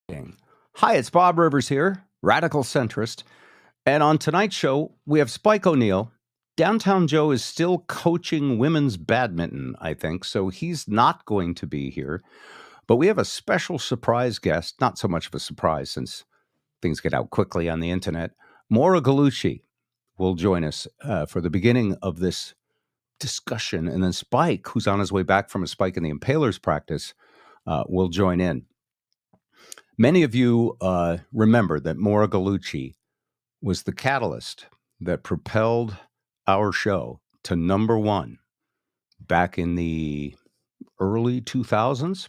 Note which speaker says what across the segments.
Speaker 1: Hi, it's Bob Rivers here, radical centrist. And on tonight's show, we have Spike O'Neill. Downtown Joe is still coaching women's badminton, I think, so he's not going to be here. But we have a special surprise guest, not so much of a surprise since things get out quickly on the internet. Maura Gallucci will join us for the beginning of this discussion. And then Spike, who's on his way back from a Spike and the Impalers practice, will join in. Many of you remember that Maura Gallucci was the catalyst that propelled our show to number one back in the early 2000s.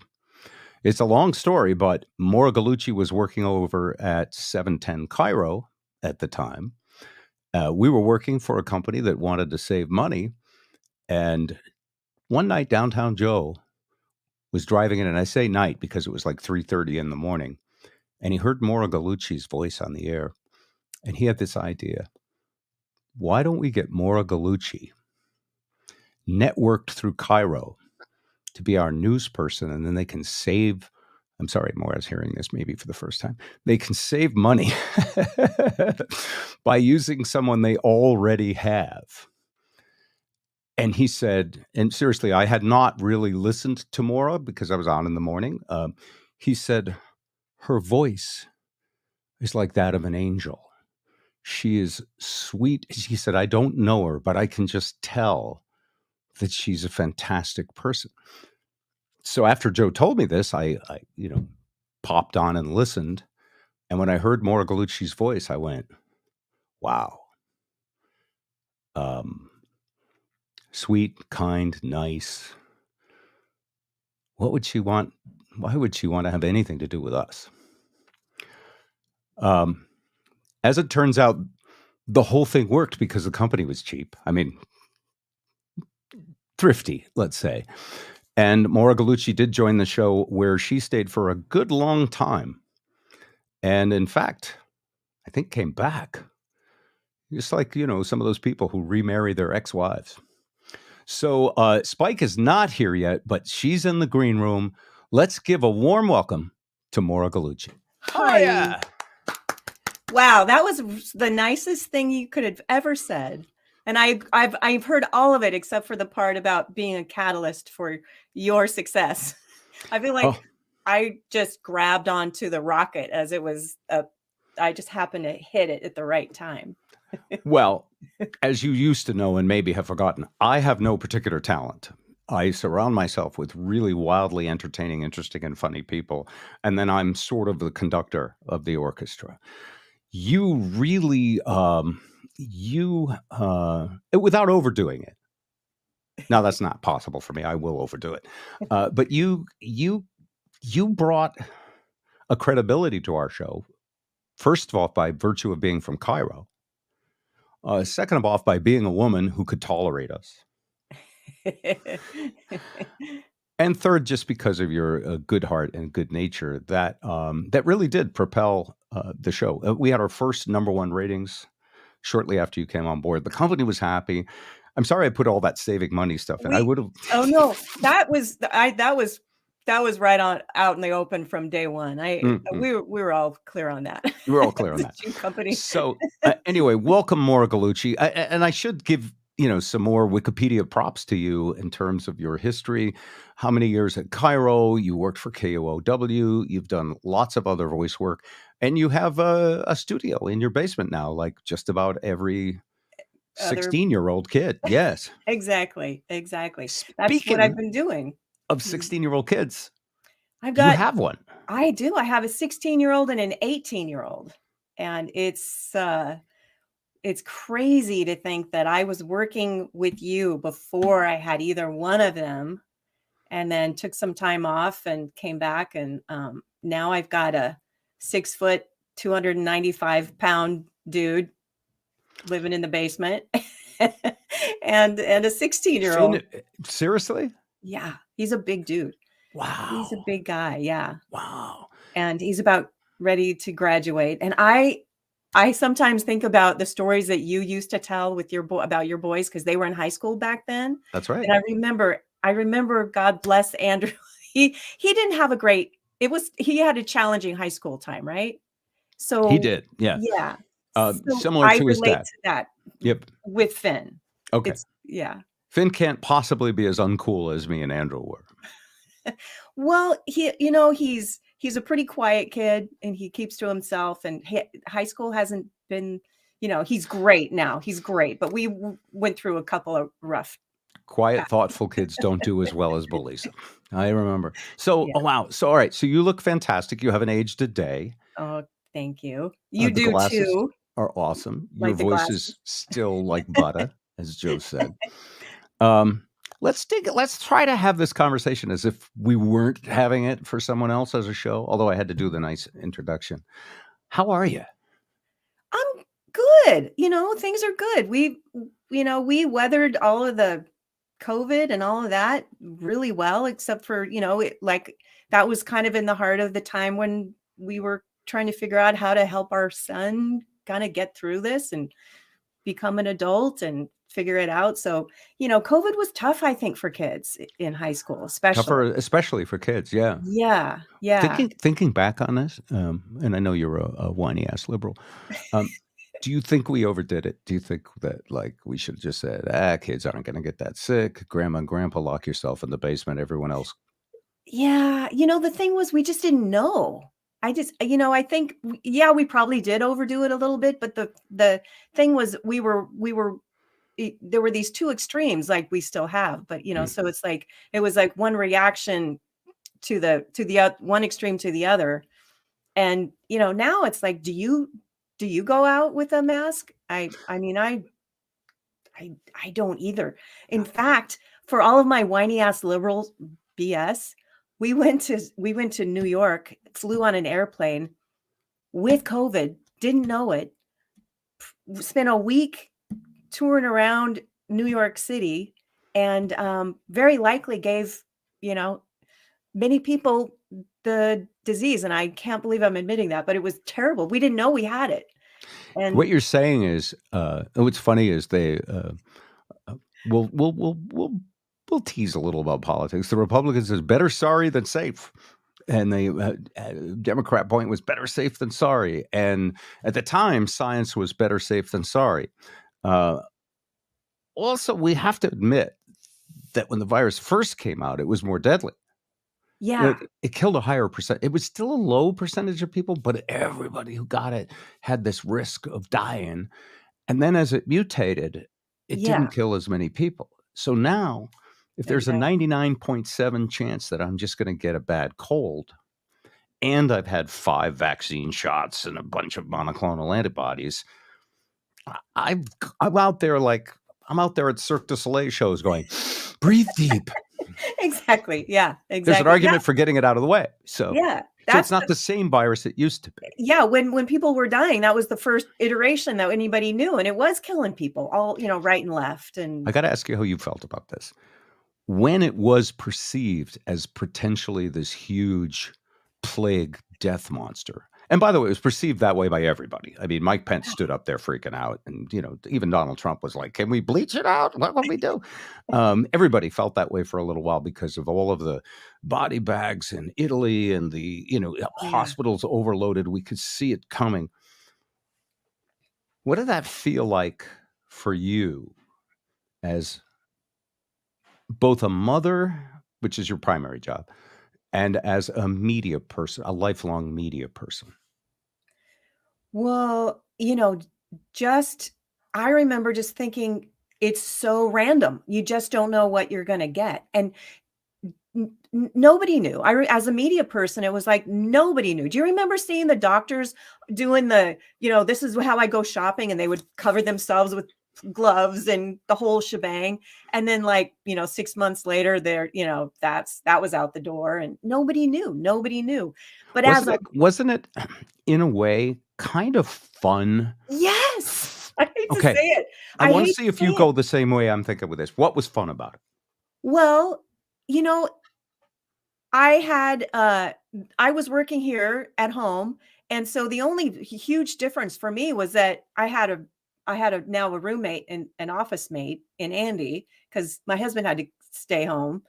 Speaker 1: It's a long story, but Maura Gallucci was working over at 710 KIRO at the time. We were working for a company that wanted to save money. And one night, Downtown Joe was driving in, and I say night because it was like 3:30 in the morning. And he heard Maura Gallucci's voice on the air. And he had this idea. Why don't we get Maura Gallucci networked through KIRO to be our news person, and then they can save. I'm sorry, Maura's hearing this maybe for the first time. They can save money by using someone they already have. And he said, and seriously, I had not really listened to Maura because I was on in the morning. He said, her voice is like that of an angel. She is sweet. He said, I don't know her, but I can just tell that she's a fantastic person. So after Joe told me this, I popped on and listened. And when I heard Maura Gallucci's voice, I went, wow. Sweet, kind, nice. What would she want? Why would she want to have anything to do with us? As it turns out, the whole thing worked because the company was cheap. I mean, thrifty, let's say. And Maura Gallucci did join the show where she stayed for a good long time. And in fact, I think came back. Just like, some of those people who remarry their ex-wives. So Spike is not here yet, but she's in the green room. Let's give a warm welcome to Maura Gallucci.
Speaker 2: Hi. Yeah. Wow, that was the nicest thing you could have ever said. And I've heard all of it except for the part about being a catalyst for your success. I feel like I just grabbed onto the rocket as it was. I just happened to hit it at the right time.
Speaker 1: Well, as you used to know and maybe have forgotten, I have no particular talent. I surround myself with really wildly entertaining, interesting, and funny people. And then I'm sort of the conductor of the orchestra. You really, without overdoing it. Now, that's not possible for me. I will overdo it. But you brought a credibility to our show, first of all, by virtue of being from KIRO. Second of all, by being a woman who could tolerate us. And third, just because of your good heart and good nature, that really did propel the show. We had our first number one ratings shortly after you came on board. The company was happy. I'm sorry I put all that saving money stuff in. I would have.
Speaker 2: Oh no, that was right on out in the open from day one. We were all clear on that.
Speaker 1: We were all clear on that.
Speaker 2: Company.
Speaker 1: So anyway, welcome, Maura Gallucci. And I should give some more Wikipedia props to you in terms of your history. How many years at KIRO? You worked for KOOW. You've done lots of other voice work, and you have a studio in your basement now, like just about every 16-year-old kid. Yes,
Speaker 2: exactly. That's what I've been doing.
Speaker 1: Of 16-year-old kids,
Speaker 2: you
Speaker 1: have one.
Speaker 2: I do. I have a 16-year-old and an 18-year-old, and it's crazy to think that I was working with you before I had either one of them, and then took some time off and came back, and now I've got a 6 foot, 295-pound dude living in the basement, and a 16-year-old.
Speaker 1: Seriously?
Speaker 2: Yeah, he's a big dude.
Speaker 1: Wow.
Speaker 2: He's a big guy. Yeah.
Speaker 1: Wow.
Speaker 2: And he's about ready to graduate. And I sometimes think about the stories that you used to tell with about your boys, because they were in high school back then.
Speaker 1: That's right.
Speaker 2: And I remember, God bless Andrew. He didn't have a great he had a challenging high school time, right?
Speaker 1: He
Speaker 2: So
Speaker 1: did, yeah.
Speaker 2: yeah. So
Speaker 1: Similar
Speaker 2: I
Speaker 1: to his
Speaker 2: relate
Speaker 1: dad.
Speaker 2: to that
Speaker 1: Yep.
Speaker 2: with Finn.
Speaker 1: Okay.
Speaker 2: Yeah.
Speaker 1: Finn can't possibly be as uncool as me and Andrew were.
Speaker 2: Well, he's a pretty quiet kid, and he keeps to himself, and high school hasn't been, he's great now. He's great, but we went through a couple of rough.
Speaker 1: Quiet, thoughtful kids don't do as well as bullies. I remember. So,
Speaker 2: Yeah.
Speaker 1: oh wow. So, all right. So you look fantastic. You haven't aged a day.
Speaker 2: Oh, thank you. You
Speaker 1: The
Speaker 2: do
Speaker 1: glasses
Speaker 2: too.
Speaker 1: are awesome. Your
Speaker 2: Like the
Speaker 1: voice
Speaker 2: glasses.
Speaker 1: is still like butter, as Joe said. Um, let's try to have this conversation as if we weren't having it for someone else as a show, although I had to do the nice introduction. How are you?
Speaker 2: I'm good. Things are good. We weathered all of the COVID and all of that really well, except for, that was kind of in the heart of the time when we were trying to figure out how to help our son kind of get through this and become an adult and figure it out. So, COVID was tough, I think, for kids in high school, especially.
Speaker 1: Tougher, especially for kids. Yeah.
Speaker 2: Yeah. Yeah.
Speaker 1: Thinking back on this, and I know you're a whiny ass liberal. Do you think we overdid it? Do you think that like we should have just said, kids aren't going to get that sick. Grandma and grandpa, lock yourself in the basement. Everyone else.
Speaker 2: Yeah, the thing was we just didn't know. I think we probably did overdo it a little bit, but the thing was there were these two extremes like we still have, but so it was like one reaction to the one extreme to the other. And now it's like, do you go out with a mask? I mean, I don't either. In fact, for all of my whiny ass liberal BS, we went to New York, flew on an airplane with COVID, didn't know it, spent a week touring around New York City, and very likely gave, many people the disease. And I can't believe I'm admitting that, but it was terrible. We didn't know we had it. And
Speaker 1: What you're saying is, what's funny is they we'll tease a little about politics. The Republicans is better sorry than safe. And the Democrat point was better safe than sorry. And at the time, science was better safe than sorry. Also, we have to admit that when the virus first came out, it was more deadly.
Speaker 2: yeah,
Speaker 1: It killed a higher percent. It was still a low percentage of people, but everybody who got it had this risk of dying. And then as it mutated, it
Speaker 2: yeah,
Speaker 1: didn't kill as many people. So now, if there's a
Speaker 2: exactly.
Speaker 1: 99.7 chance that I'm just going to get a bad cold, and I've had 5 vaccine shots and a bunch of monoclonal antibodies, I'm out there I'm out there at Cirque du Soleil shows going, breathe deep.
Speaker 2: Exactly. Yeah,
Speaker 1: There's an
Speaker 2: exactly.
Speaker 1: argument for getting it out of the way. So it's
Speaker 2: That's
Speaker 1: not the same virus it used to be.
Speaker 2: yeah, when people were dying, that was the first iteration that anybody knew, and it was killing people all, right and left. And
Speaker 1: I got to ask you how you felt about this. When it was perceived as potentially this huge plague death monster, and by the way, it was perceived that way by everybody. I mean, Mike Pence stood up there freaking out, and even Donald Trump was like, "Can we bleach it out? What will we do?" Everybody felt that way for a little while because of all of the body bags in Italy and the hospitals overloaded. We could see it coming. What did that feel like for you as both a mother, which is your primary job, and as a media person, a lifelong media person?
Speaker 2: well, just I remember just thinking it's so random. You just don't know what you're going to get. And nobody knew. As a media person, it was like nobody knew. Do you remember seeing the doctors doing this is how I go shopping, and they would cover themselves with gloves and the whole shebang, and then 6 months later that was out the door, and nobody knew. But as a
Speaker 1: Wasn't it in a way kind of fun?
Speaker 2: yes, I hate to
Speaker 1: Okay,
Speaker 2: say it.
Speaker 1: I
Speaker 2: I
Speaker 1: want to
Speaker 2: hate
Speaker 1: see
Speaker 2: to
Speaker 1: if
Speaker 2: say
Speaker 1: you
Speaker 2: it.
Speaker 1: go the same way I'm thinking with this. What was fun about it?
Speaker 2: Well, you know, I had I was working here at home, and so the only huge difference for me was that I had now a roommate and an office mate in Andy, because my husband had to stay home.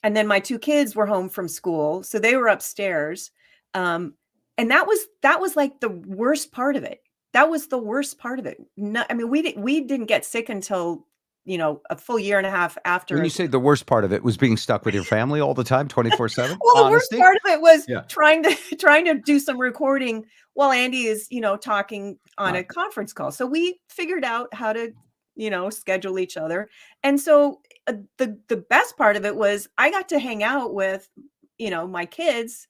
Speaker 2: and then my two kids were home from school, so they were upstairs. And that was like the worst part of it. That was the worst part of it. No, I mean, we didn't get sick until, a full year and a half after.
Speaker 1: When you say the worst part of it was being stuck with your family all the time, 24/7?
Speaker 2: Well, the worst part of it was
Speaker 1: Yeah.
Speaker 2: trying to do some recording while Andy is, talking on a conference call. So we figured out how to, schedule each other. And so the best part of it was I got to hang out with, my kids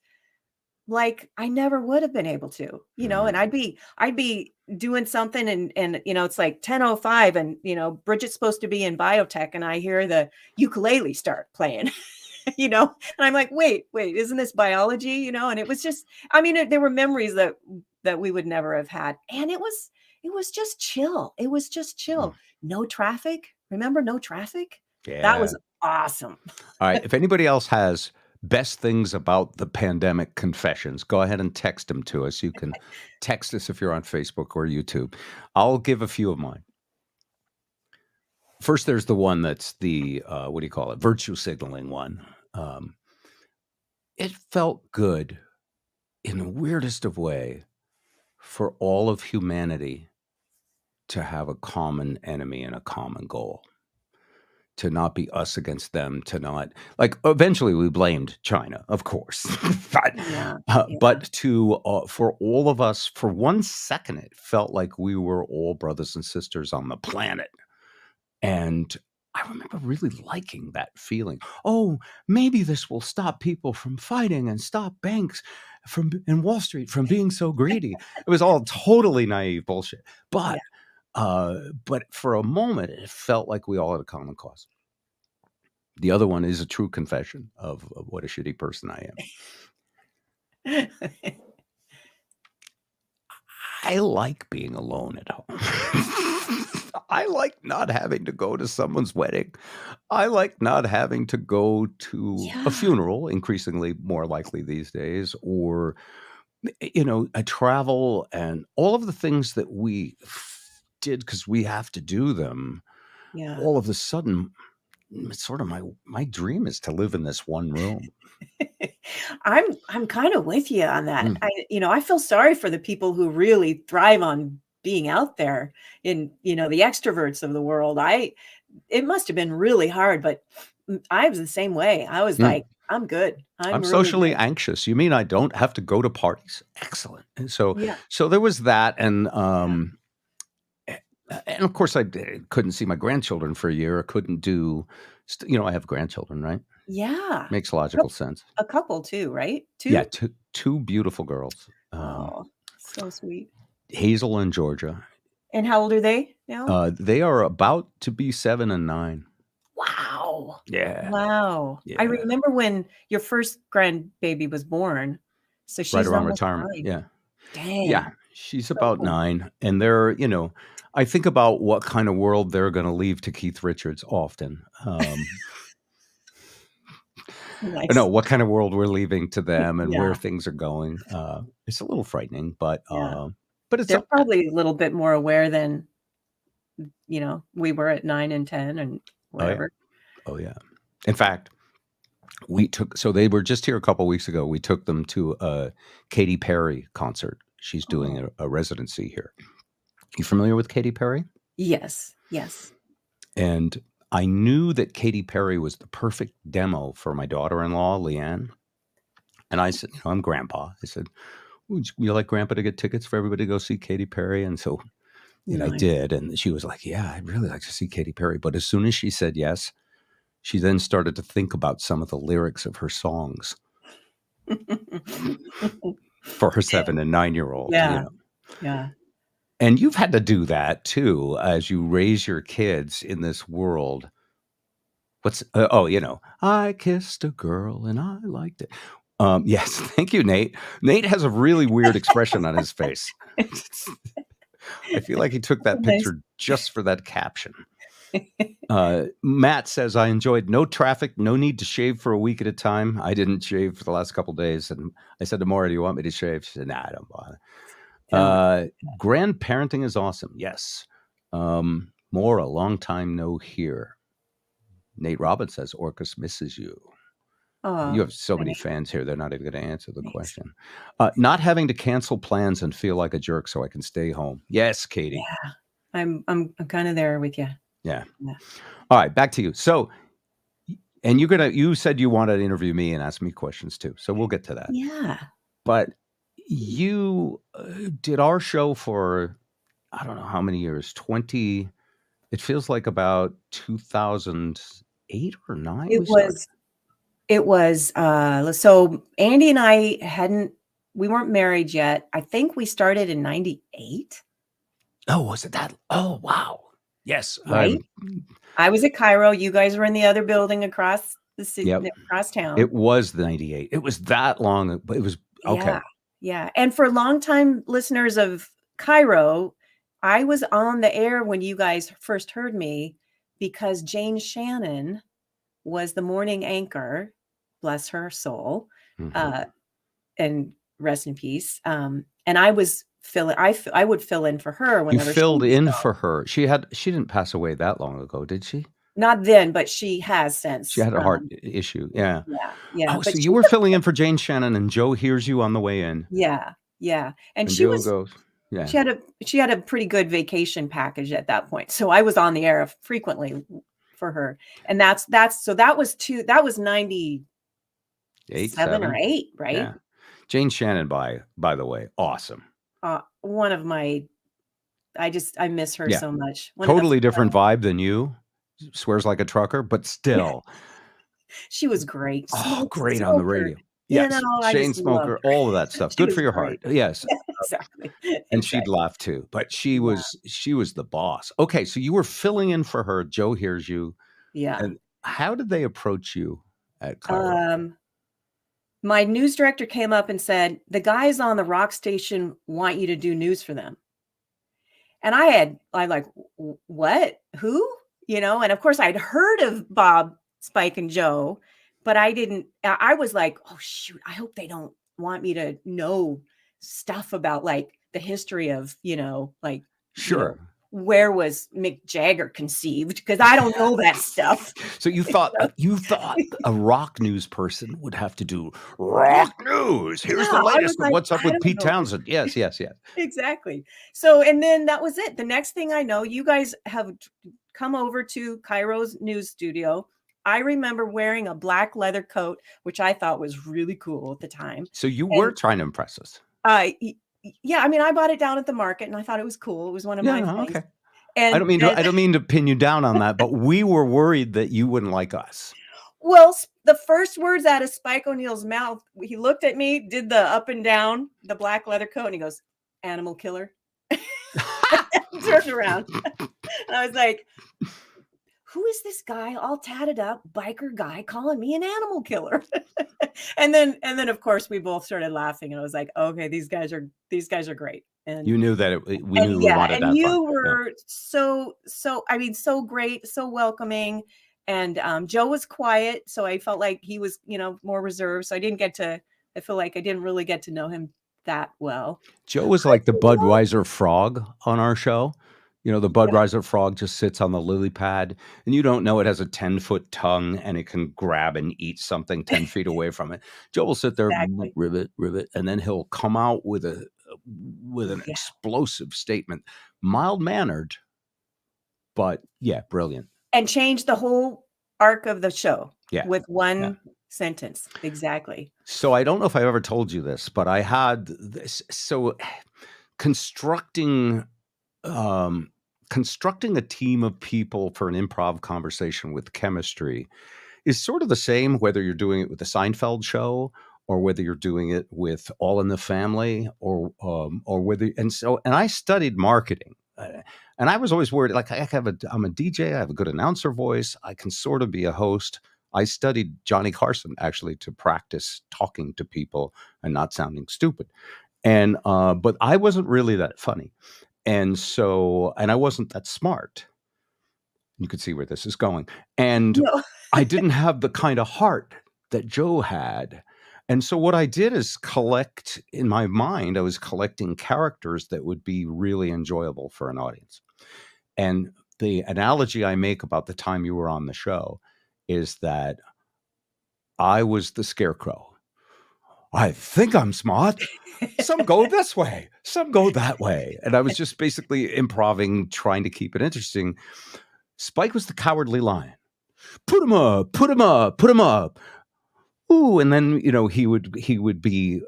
Speaker 2: like I never would have been able to, and I'd be doing something and it's like 10:05 and Bridget's supposed to be in biotech and I hear the ukulele start playing. And I'm like, wait, isn't this biology? And it was just, I mean, there were memories that we would never have had. And it was just chill. It was just chill. No traffic. Remember, no traffic?
Speaker 1: Yeah.
Speaker 2: That was awesome.
Speaker 1: All right. If anybody else has best things about the pandemic confessions, go ahead and text them to us. You can text us if you're on Facebook or YouTube. I'll give a few of mine. First, there's the one that's the, what do you call it? Virtue signaling one. It felt good in the weirdest of way for all of humanity to have a common enemy and a common goal. To not be us against them, to not, like, eventually we blamed China, of course. But for all of us, for 1 second, it felt like we were all brothers and sisters on the planet. And I remember really liking that feeling. Oh, maybe this will stop people from fighting and stop banks and Wall Street from being so greedy. It was all totally naive bullshit. But for a moment, it felt like we all had a common cause. The other one is a true confession of what a shitty person I am. I like being alone at home. I like not having to go to someone's wedding. I like not having to go to a funeral, increasingly more likely these days, or, a travel and all of the things that we did because we have to do them.
Speaker 2: Yeah.
Speaker 1: All of a sudden, it's sort of my dream is to live in this one room.
Speaker 2: I'm kind of with you on that. I feel sorry for the people who really thrive on being out there in, the extroverts of the world. It must have been really hard, but I was the same way. I was like, I'm good.
Speaker 1: I'm
Speaker 2: really
Speaker 1: socially
Speaker 2: good.
Speaker 1: anxious. You mean I don't have to go to parties? Excellent. And so there was that. And of course, I couldn't see my grandchildren for a year. I couldn't do, I have grandchildren, right?
Speaker 2: Yeah.
Speaker 1: Makes logical sense.
Speaker 2: A couple too, right? Two?
Speaker 1: Yeah, two beautiful girls.
Speaker 2: Oh, so sweet.
Speaker 1: Hazel and Georgia.
Speaker 2: And how old are they now?
Speaker 1: They are about to be 7 and 9.
Speaker 2: Wow.
Speaker 1: Yeah.
Speaker 2: Wow.
Speaker 1: Yeah.
Speaker 2: I remember when your first grandbaby was born. So she's
Speaker 1: right around
Speaker 2: almost
Speaker 1: retirement.
Speaker 2: 9.
Speaker 1: Yeah.
Speaker 2: Dang.
Speaker 1: Yeah. She's about 9. And they're, I think about what kind of world they're going to leave to Keith Richards often.
Speaker 2: Nice.
Speaker 1: No, what kind of world we're leaving to them and where things are going. It's a little frightening, but it's
Speaker 2: they're probably a little bit more aware than we were at 9 and 10 and whatever.
Speaker 1: Oh yeah. In fact, they were just here a couple of weeks ago. We took them to a Katy Perry concert. She's doing a residency here. You familiar with Katy Perry?
Speaker 2: Yes.
Speaker 1: And I knew that Katy Perry was the perfect demo for my daughter-in-law, Leanne. And I said, I'm grandpa. I said, would you like grandpa to get tickets for everybody to go see Katy Perry? And so I did. And she was like, yeah, I'd really like to see Katy Perry. But as soon as she said yes, she then started to think about some of the lyrics of her songs for her 7 and 9-year-old.
Speaker 2: Yeah.
Speaker 1: And you've had to do that too, as you raise your kids in this world. I kissed a girl and I liked it. Yes. Thank you, Nate. Nate has a really weird expression on his face. I feel like he took that picture just for that caption. Matt says, I enjoyed no traffic, no need to shave for a week at a time. I didn't shave for the last couple of days. And I said to Maura, do you want me to shave? She said, nah, I don't bother. Grandparenting is awesome. Yes. Maura, long time no hear. Nate Robbins says, Orcus misses you.
Speaker 2: Oh,
Speaker 1: You have so many
Speaker 2: thanks.
Speaker 1: fans here, they're not even going to answer the
Speaker 2: Thanks.
Speaker 1: question. Not having to cancel plans and feel like a jerk so I can stay home. Yes, Katie.
Speaker 2: Yeah, I'm kind of there with you.
Speaker 1: Yeah.
Speaker 2: Yeah.
Speaker 1: All right, back to you. So, and you said you wanted to interview me and ask me questions too. So we'll get to that.
Speaker 2: Yeah.
Speaker 1: But you did our show for, I don't know how many years, 20, it feels like about 2008 or 9
Speaker 2: It
Speaker 1: we started.
Speaker 2: was so Andy and I we weren't married yet. I think we started in 98.
Speaker 1: Oh, was it that? Oh, wow. Yes.
Speaker 2: Right? I was at KIRO. You guys were in the other building across the city,
Speaker 1: Yep.
Speaker 2: across town.
Speaker 1: It was the 98. It was that long, but it was okay.
Speaker 2: Yeah. Yeah. And for longtime listeners of KIRO, I was on the air when you guys first heard me because Jane Shannon was the morning anchor, bless her soul, and rest in peace. And I was I would fill in for her
Speaker 1: You
Speaker 2: whenever she
Speaker 1: filled
Speaker 2: was
Speaker 1: in
Speaker 2: gone.
Speaker 1: for her. She didn't pass away that long ago, did she?
Speaker 2: Not then, but she has since.
Speaker 1: She had a heart issue. Yeah.
Speaker 2: Yeah.
Speaker 1: Oh,
Speaker 2: But
Speaker 1: so you
Speaker 2: she
Speaker 1: were
Speaker 2: was,
Speaker 1: filling in for Jane Shannon and Joe hears you on the way in.
Speaker 2: yeah. And
Speaker 1: And
Speaker 2: she
Speaker 1: Joe
Speaker 2: was,
Speaker 1: goes, yeah.
Speaker 2: she had a pretty good vacation package at that point. So I was on the air frequently for her. And that was 97 or 8, right?
Speaker 1: Yeah. Jane Shannon, by the way, awesome.
Speaker 2: One of my, I miss her so much.
Speaker 1: Totally different vibe than you. Swears like a trucker, but still.
Speaker 2: She was great.
Speaker 1: Great on the radio. Yes.
Speaker 2: You know, I
Speaker 1: Chain
Speaker 2: just loved
Speaker 1: smoker,
Speaker 2: her.
Speaker 1: all of that stuff.
Speaker 2: She
Speaker 1: Good
Speaker 2: was
Speaker 1: for your
Speaker 2: great.
Speaker 1: heart. Yes.
Speaker 2: Exactly.
Speaker 1: And she'd laugh too. But she was the boss. Okay, so you were filling in for her. Joe hears you.
Speaker 2: Yeah.
Speaker 1: And how did they approach you at KIRO?
Speaker 2: My news director came up and said, the guys on the rock station want you to do news for them. And I'm like, what? Who? You know, and of course I'd heard of Bob, Spike, and Joe, but I was like, oh shoot, I hope they don't want me to know stuff about like the history of, like,
Speaker 1: Sure.
Speaker 2: Where was Mick Jagger conceived? Because I don't know that stuff.
Speaker 1: So you thought a rock news person would have to do rock news. Here's the latest of what's up with Pete Townsend. Yes.
Speaker 2: Exactly. So, and then that was it. The next thing I know, you guys have come over to KIRO's news studio. I remember wearing a black leather coat, which I thought was really cool at the time.
Speaker 1: So you were trying to impress us.
Speaker 2: Yeah, I mean, I bought it down at the market and I thought it was cool. It was one of my things.
Speaker 1: Okay.
Speaker 2: And
Speaker 1: I don't mean to pin you down on that, but we were worried that you wouldn't like us.
Speaker 2: Well, the first words out of Spike O'Neill's mouth, he looked at me, did the up and down, the black leather coat, and he goes, "Animal killer." Turned around. And I was like, who is this guy all tatted up, biker guy, calling me an animal killer? and then of course we both started laughing, and I was like, okay, these guys are great. And
Speaker 1: you knew that we wanted that.
Speaker 2: And you were so great, so welcoming. And Joe was quiet, so I felt like he was, more reserved. So I feel like I didn't really get to know him that well.
Speaker 1: Joe was like the Budweiser frog on our show. The Budweiser frog just sits on the lily pad, and you don't know it has a 10-foot tongue and it can grab and eat something 10 feet away from it. Joe will sit there, rivet, and then he'll come out with an explosive statement, mild-mannered, but brilliant.
Speaker 2: And change the whole arc of the show with one sentence. Exactly.
Speaker 1: So I don't know if I ever told you this, but I had this. So constructing a team of people for an improv conversation with chemistry is sort of the same whether you're doing it with the Seinfeld show or whether you're doing it with All in the Family or whether and I studied marketing. And I was always worried, like I'm a DJ, I have a good announcer voice, I can sort of be a host. I studied Johnny Carson actually to practice talking to people and not sounding stupid. And but I wasn't really that funny. And I wasn't that smart. You could see where this is going. And I didn't have the kind of heart that Joe had. And so what I did is collect in my mind, I was collecting characters that would be really enjoyable for an audience. And the analogy I make about the time you were on the show is that I was the scarecrow. I think I'm smart. Some go this way, some go that way. And I was just basically improving, trying to keep it interesting. Spike was the cowardly lion. Put him up, put him up, put him up. Ooh, and then he would be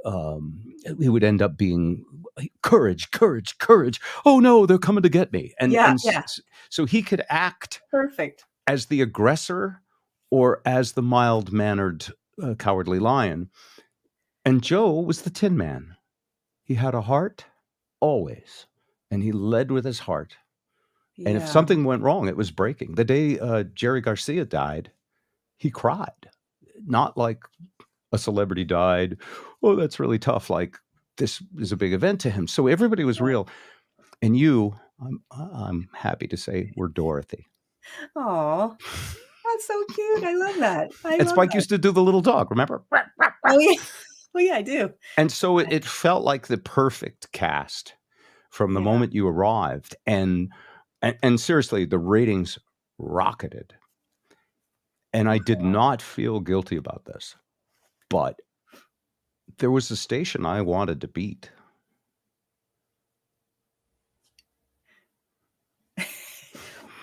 Speaker 1: he would end up being courage, courage, courage. Oh no, they're coming to get me. And
Speaker 2: Yeah, yeah.
Speaker 1: So he could act
Speaker 2: Perfect.
Speaker 1: as the aggressor or as the mild-mannered cowardly lion. And Joe was the Tin Man. He had a heart always, and he led with his heart. And if
Speaker 2: Yeah.
Speaker 1: something went wrong, it was breaking. The day Jerry Garcia died, he cried. Not like a celebrity died. Oh, that's really tough. Like, this is a big event to him. So everybody was real. And you, I'm happy to say, were Dorothy.
Speaker 2: Oh, that's so cute. I love that.
Speaker 1: And Spike used to do the little dog, remember?
Speaker 2: Oh, yeah. Oh, yeah, I do.
Speaker 1: And so it felt like the perfect cast from the moment you arrived. And seriously, the ratings rocketed. And I did not feel guilty about this. But there was a station I wanted to beat.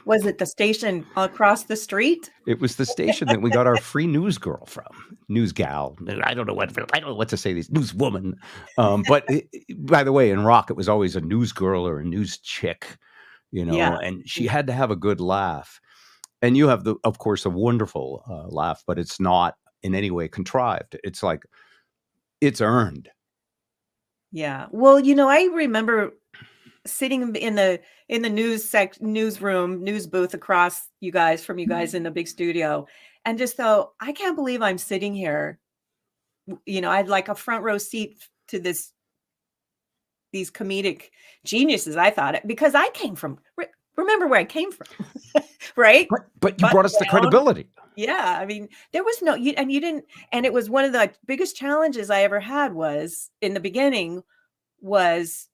Speaker 2: Was it the station across the street?
Speaker 1: It was the station that we got our free news girl from. News gal. I don't know what to say. These newswoman. But by the way, in rock, it was always a news girl or a news chick, and she had to have a good laugh. And you have, of course, a wonderful laugh, but it's not in any way contrived. It's like, it's earned.
Speaker 2: Yeah. Well, I remember sitting in the newsroom, news booth across from you guys in the big studio, and just thought, I can't believe I'm sitting here. I had like a front row seat to these comedic geniuses. I thought it because I came from. Remember where I came from, right?
Speaker 1: But you brought us the credibility.
Speaker 2: Yeah, I mean, there was no, you didn't, and it was one of the biggest challenges I ever had was in the beginning was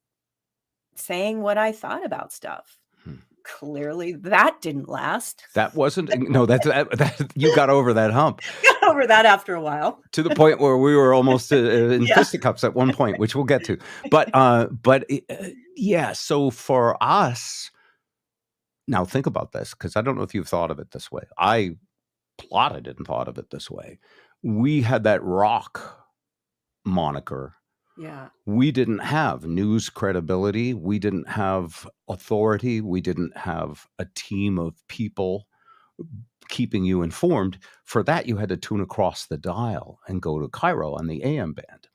Speaker 2: saying what I thought about stuff. Clearly, that didn't last.
Speaker 1: That wasn't that you got over that hump.
Speaker 2: Got over that after a while,
Speaker 1: to the point where we were almost in fisticuffs at one point, which we'll get to. But yeah. So for us, now think about this, because I don't know if you've thought of it this way. I plotted and thought of it this way. We had that rock moniker.
Speaker 2: Yeah.
Speaker 1: We didn't have news credibility. We didn't have authority. We didn't have a team of people keeping you informed. For that, you had to tune across the dial and go to KIRO on the AM band.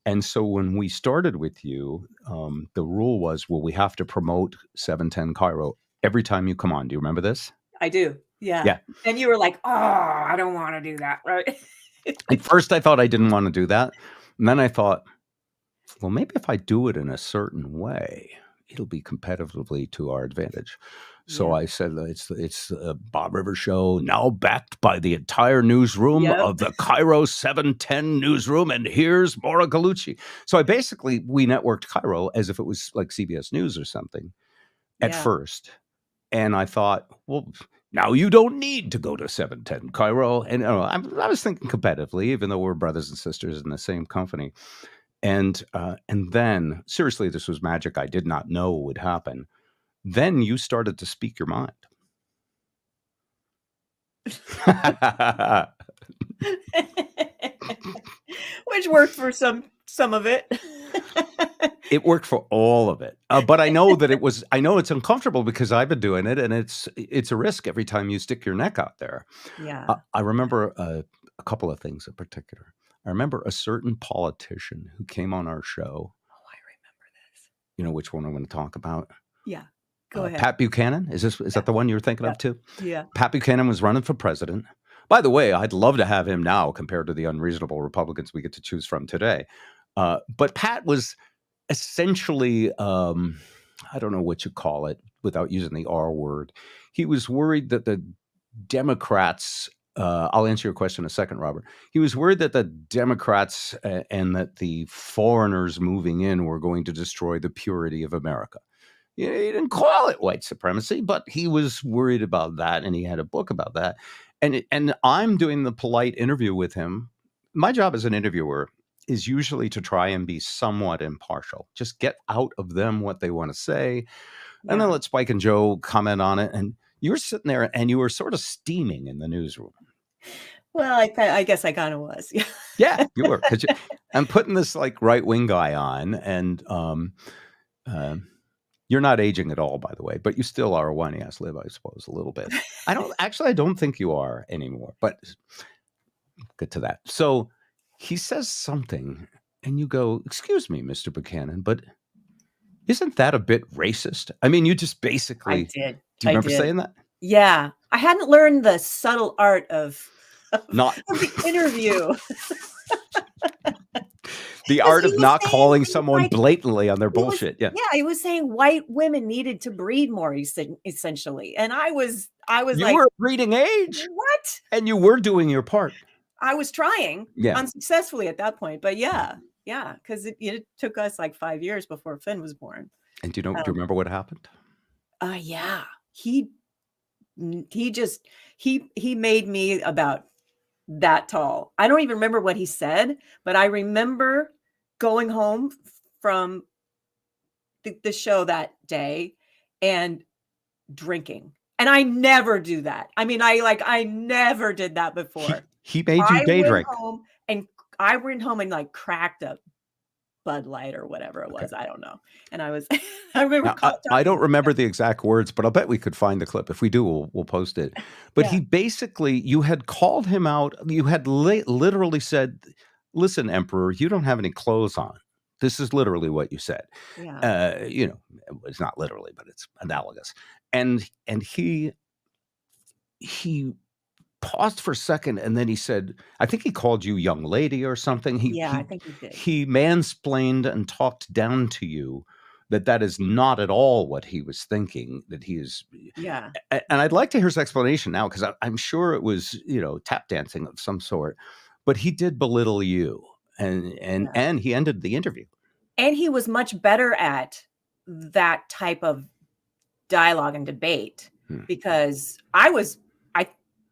Speaker 1: And so when we started with you, the rule was, well, we have to promote 710 KIRO every time you come on. Do you remember this?
Speaker 2: I do. Yeah.
Speaker 1: Yeah.
Speaker 2: And you were like, oh, I don't want to do that. Right.
Speaker 1: At first, I thought I didn't want to do that. And then I thought, well, maybe if I do it in a certain way, it'll be competitively to our advantage. So I said, it's a Bob Rivers show, now backed by the entire newsroom of the KIRO 710 newsroom. And here's Maura Gallucci. So we networked KIRO as if it was like CBS News or something at first. And I thought, well, now you don't need to go to 710 KIRO. And I was thinking competitively, even though we're brothers and sisters in the same company. And then, seriously, this was magic I did not know would happen. Then you started to speak your mind.
Speaker 2: Which worked for some of it.
Speaker 1: It worked for all of it. But I know that I know it's uncomfortable because I've been doing it, and it's a risk every time you stick your neck out there.
Speaker 2: Yeah.
Speaker 1: I remember a couple of things in particular. I remember a certain politician who came on our show.
Speaker 2: Oh, I remember this.
Speaker 1: You know which one I'm going to talk about?
Speaker 2: Yeah. Go ahead.
Speaker 1: Pat Buchanan. Is that the one you were thinking of too?
Speaker 2: Yeah.
Speaker 1: Pat Buchanan was running for president. By the way, I'd love to have him now compared to the unreasonable Republicans we get to choose from today. But Pat was essentially, I don't know what you call it without using the R word. He was worried that the Democrats, I'll answer your question in a second, Robert. He was worried that the Democrats and that the foreigners moving in were going to destroy the purity of America. He didn't call it white supremacy, but he was worried about that, and he had a book about that. And I'm doing the polite interview with him. My job as an interviewer is usually to try and be somewhat impartial. Just get out of them what they want to say, and then
Speaker 2: Yeah.
Speaker 1: let Spike and Joe comment on it. And you were sitting there and you were sort of steaming in the newsroom.
Speaker 2: Well, I guess I kind of was. Yeah.
Speaker 1: Yeah, you were. Because I'm putting this like right-wing guy on, and you're not aging at all, by the way, but you still are a whiny-ass lib, I suppose, a little bit. I don't think you are anymore, but get to that. So he says something, and you go, "Excuse me, Mr. Buchanan, but isn't that a bit racist?" I mean, you just basically.
Speaker 2: I did.
Speaker 1: Do you remember saying that?
Speaker 2: Yeah. I hadn't learned the subtle art of
Speaker 1: Not
Speaker 2: the interview.
Speaker 1: the art of not calling someone blatantly on their bullshit. Yeah.
Speaker 2: Yeah, he was saying white women needed to breed more, essentially. And I was
Speaker 1: You
Speaker 2: like,
Speaker 1: were breeding age.
Speaker 2: what?
Speaker 1: And you were doing your part.
Speaker 2: I was trying
Speaker 1: Yeah.
Speaker 2: unsuccessfully at that point. But yeah, because it took us like 5 years before Finn was born.
Speaker 1: And do you remember what happened?
Speaker 2: Yeah. He made me about that tall. I don't even remember what he said, but I remember going home from the show that day and drinking. And I never do that. I mean, I never did that before.
Speaker 1: He made you day drink.
Speaker 2: I went home and like cracked a Bud Light or whatever it was. I don't know. And I was, I remember.
Speaker 1: I don't remember the exact words, but I'll bet we could find the clip. If we do, we'll post it. But he basically, you had called him out. You had literally said, "Listen, Emperor, you don't have any clothes on." This is literally what you said.
Speaker 2: Yeah.
Speaker 1: It's not literally, but it's analogous. And he paused for a second, and then he said, I think he called you young lady or something.
Speaker 2: I think he did.
Speaker 1: He mansplained and talked down to you that is not at all what he was thinking, that he is.
Speaker 2: Yeah.
Speaker 1: And I'd like to hear his explanation now, because I'm sure it was, tap dancing of some sort, but he did belittle you, and he ended the interview.
Speaker 2: And he was much better at that type of dialogue and debate, because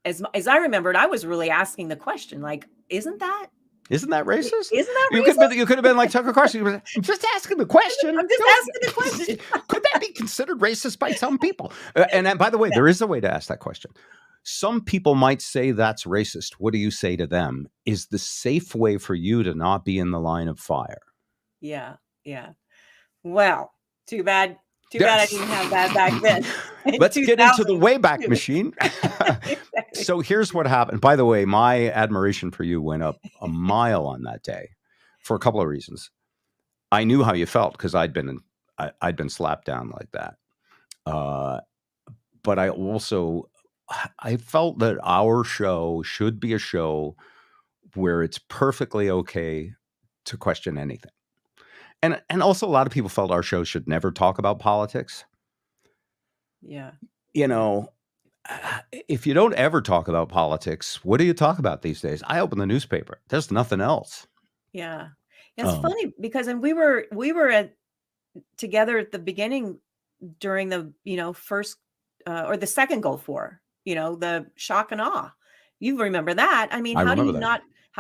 Speaker 2: as I remembered, I was really asking the question, like, isn't that racist? Isn't that racist?
Speaker 1: You could have been like Tucker Carlson. I'm just asking the question.
Speaker 2: I'm just asking the question.
Speaker 1: Could that be considered racist by some people? And by the way, there is a way to ask that question. Some people might say that's racist. What do you say to them? Is the safe way for you to not be in the line of fire?
Speaker 2: Yeah. Well, too bad I didn't have that back then.
Speaker 1: Let's get into the Wayback Machine.
Speaker 2: Exactly.
Speaker 1: So here's what happened. By the way, my admiration for you went up a mile on that day for a couple of reasons. I knew how you felt, because I'd been slapped down like that. But I felt that our show should be a show where it's perfectly okay to question anything. And also, a lot of people felt our show should never talk about politics.
Speaker 2: Yeah.
Speaker 1: If you don't ever talk about politics, what do you talk about these days? I open the newspaper. There's nothing else.
Speaker 2: Yeah. It's funny because we were together at the beginning during the, first or the second Gulf War, the shock and awe. You remember that? I mean, how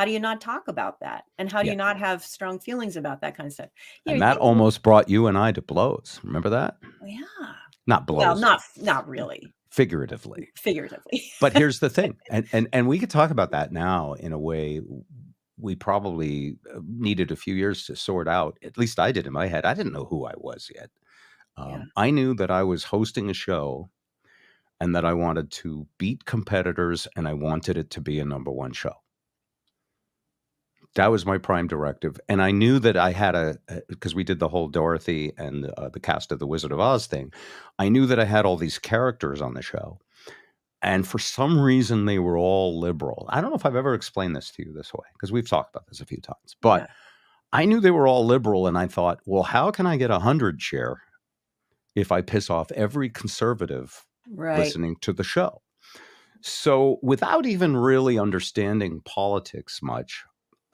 Speaker 2: do you not talk about that? And how do you not have strong feelings about that kind of stuff?
Speaker 1: And that almost brought you and I to blows. Remember that?
Speaker 2: Yeah.
Speaker 1: Not blows.
Speaker 2: Well, not really.
Speaker 1: Figuratively.
Speaker 2: But
Speaker 1: here's the thing. And we could talk about that now in a way we probably needed a few years to sort out. At least I did in my head. I didn't know who I was yet. I knew that I was hosting a show and that I wanted to beat competitors, and I wanted it to be a #1 show. That was my prime directive. And I knew that I had because we did the whole Dorothy and the cast of The Wizard of Oz thing. I knew that I had all these characters on the show. And for some reason, they were all liberal. I don't know if I've ever explained this to you this way, because we've talked about this a few times. But I knew they were all liberal. And I thought, well, how can I get 100 share if I piss off every conservative listening to the show? So without even really understanding politics much,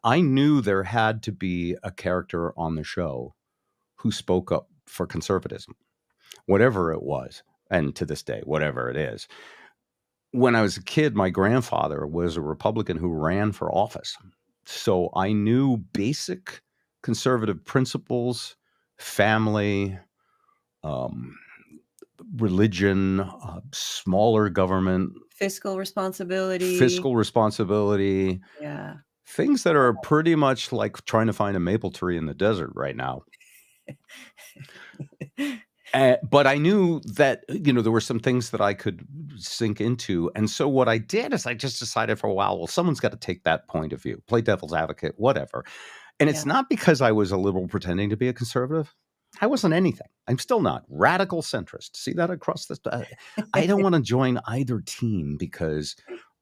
Speaker 1: I knew there had to be a character on the show who spoke up for conservatism, whatever it was. And to this day, whatever it is. when I was a kid, my grandfather was a Republican who ran for office. So I knew basic conservative principles, family, um, religion, smaller government,
Speaker 2: Fiscal responsibility.
Speaker 1: fiscal responsibility,
Speaker 2: Yeah.
Speaker 1: things that are pretty much like trying to find a maple tree in the desert right now. But I knew that, there were some things that I could sink into. And so what I did is I just decided for a while, well, someone's got to take that point of view, play devil's advocate, whatever. And it's
Speaker 2: Yeah.
Speaker 1: not because I was a liberal pretending to be a conservative. I wasn't anything. I'm still not. Radical centrist. See that across the. I don't want to join either team because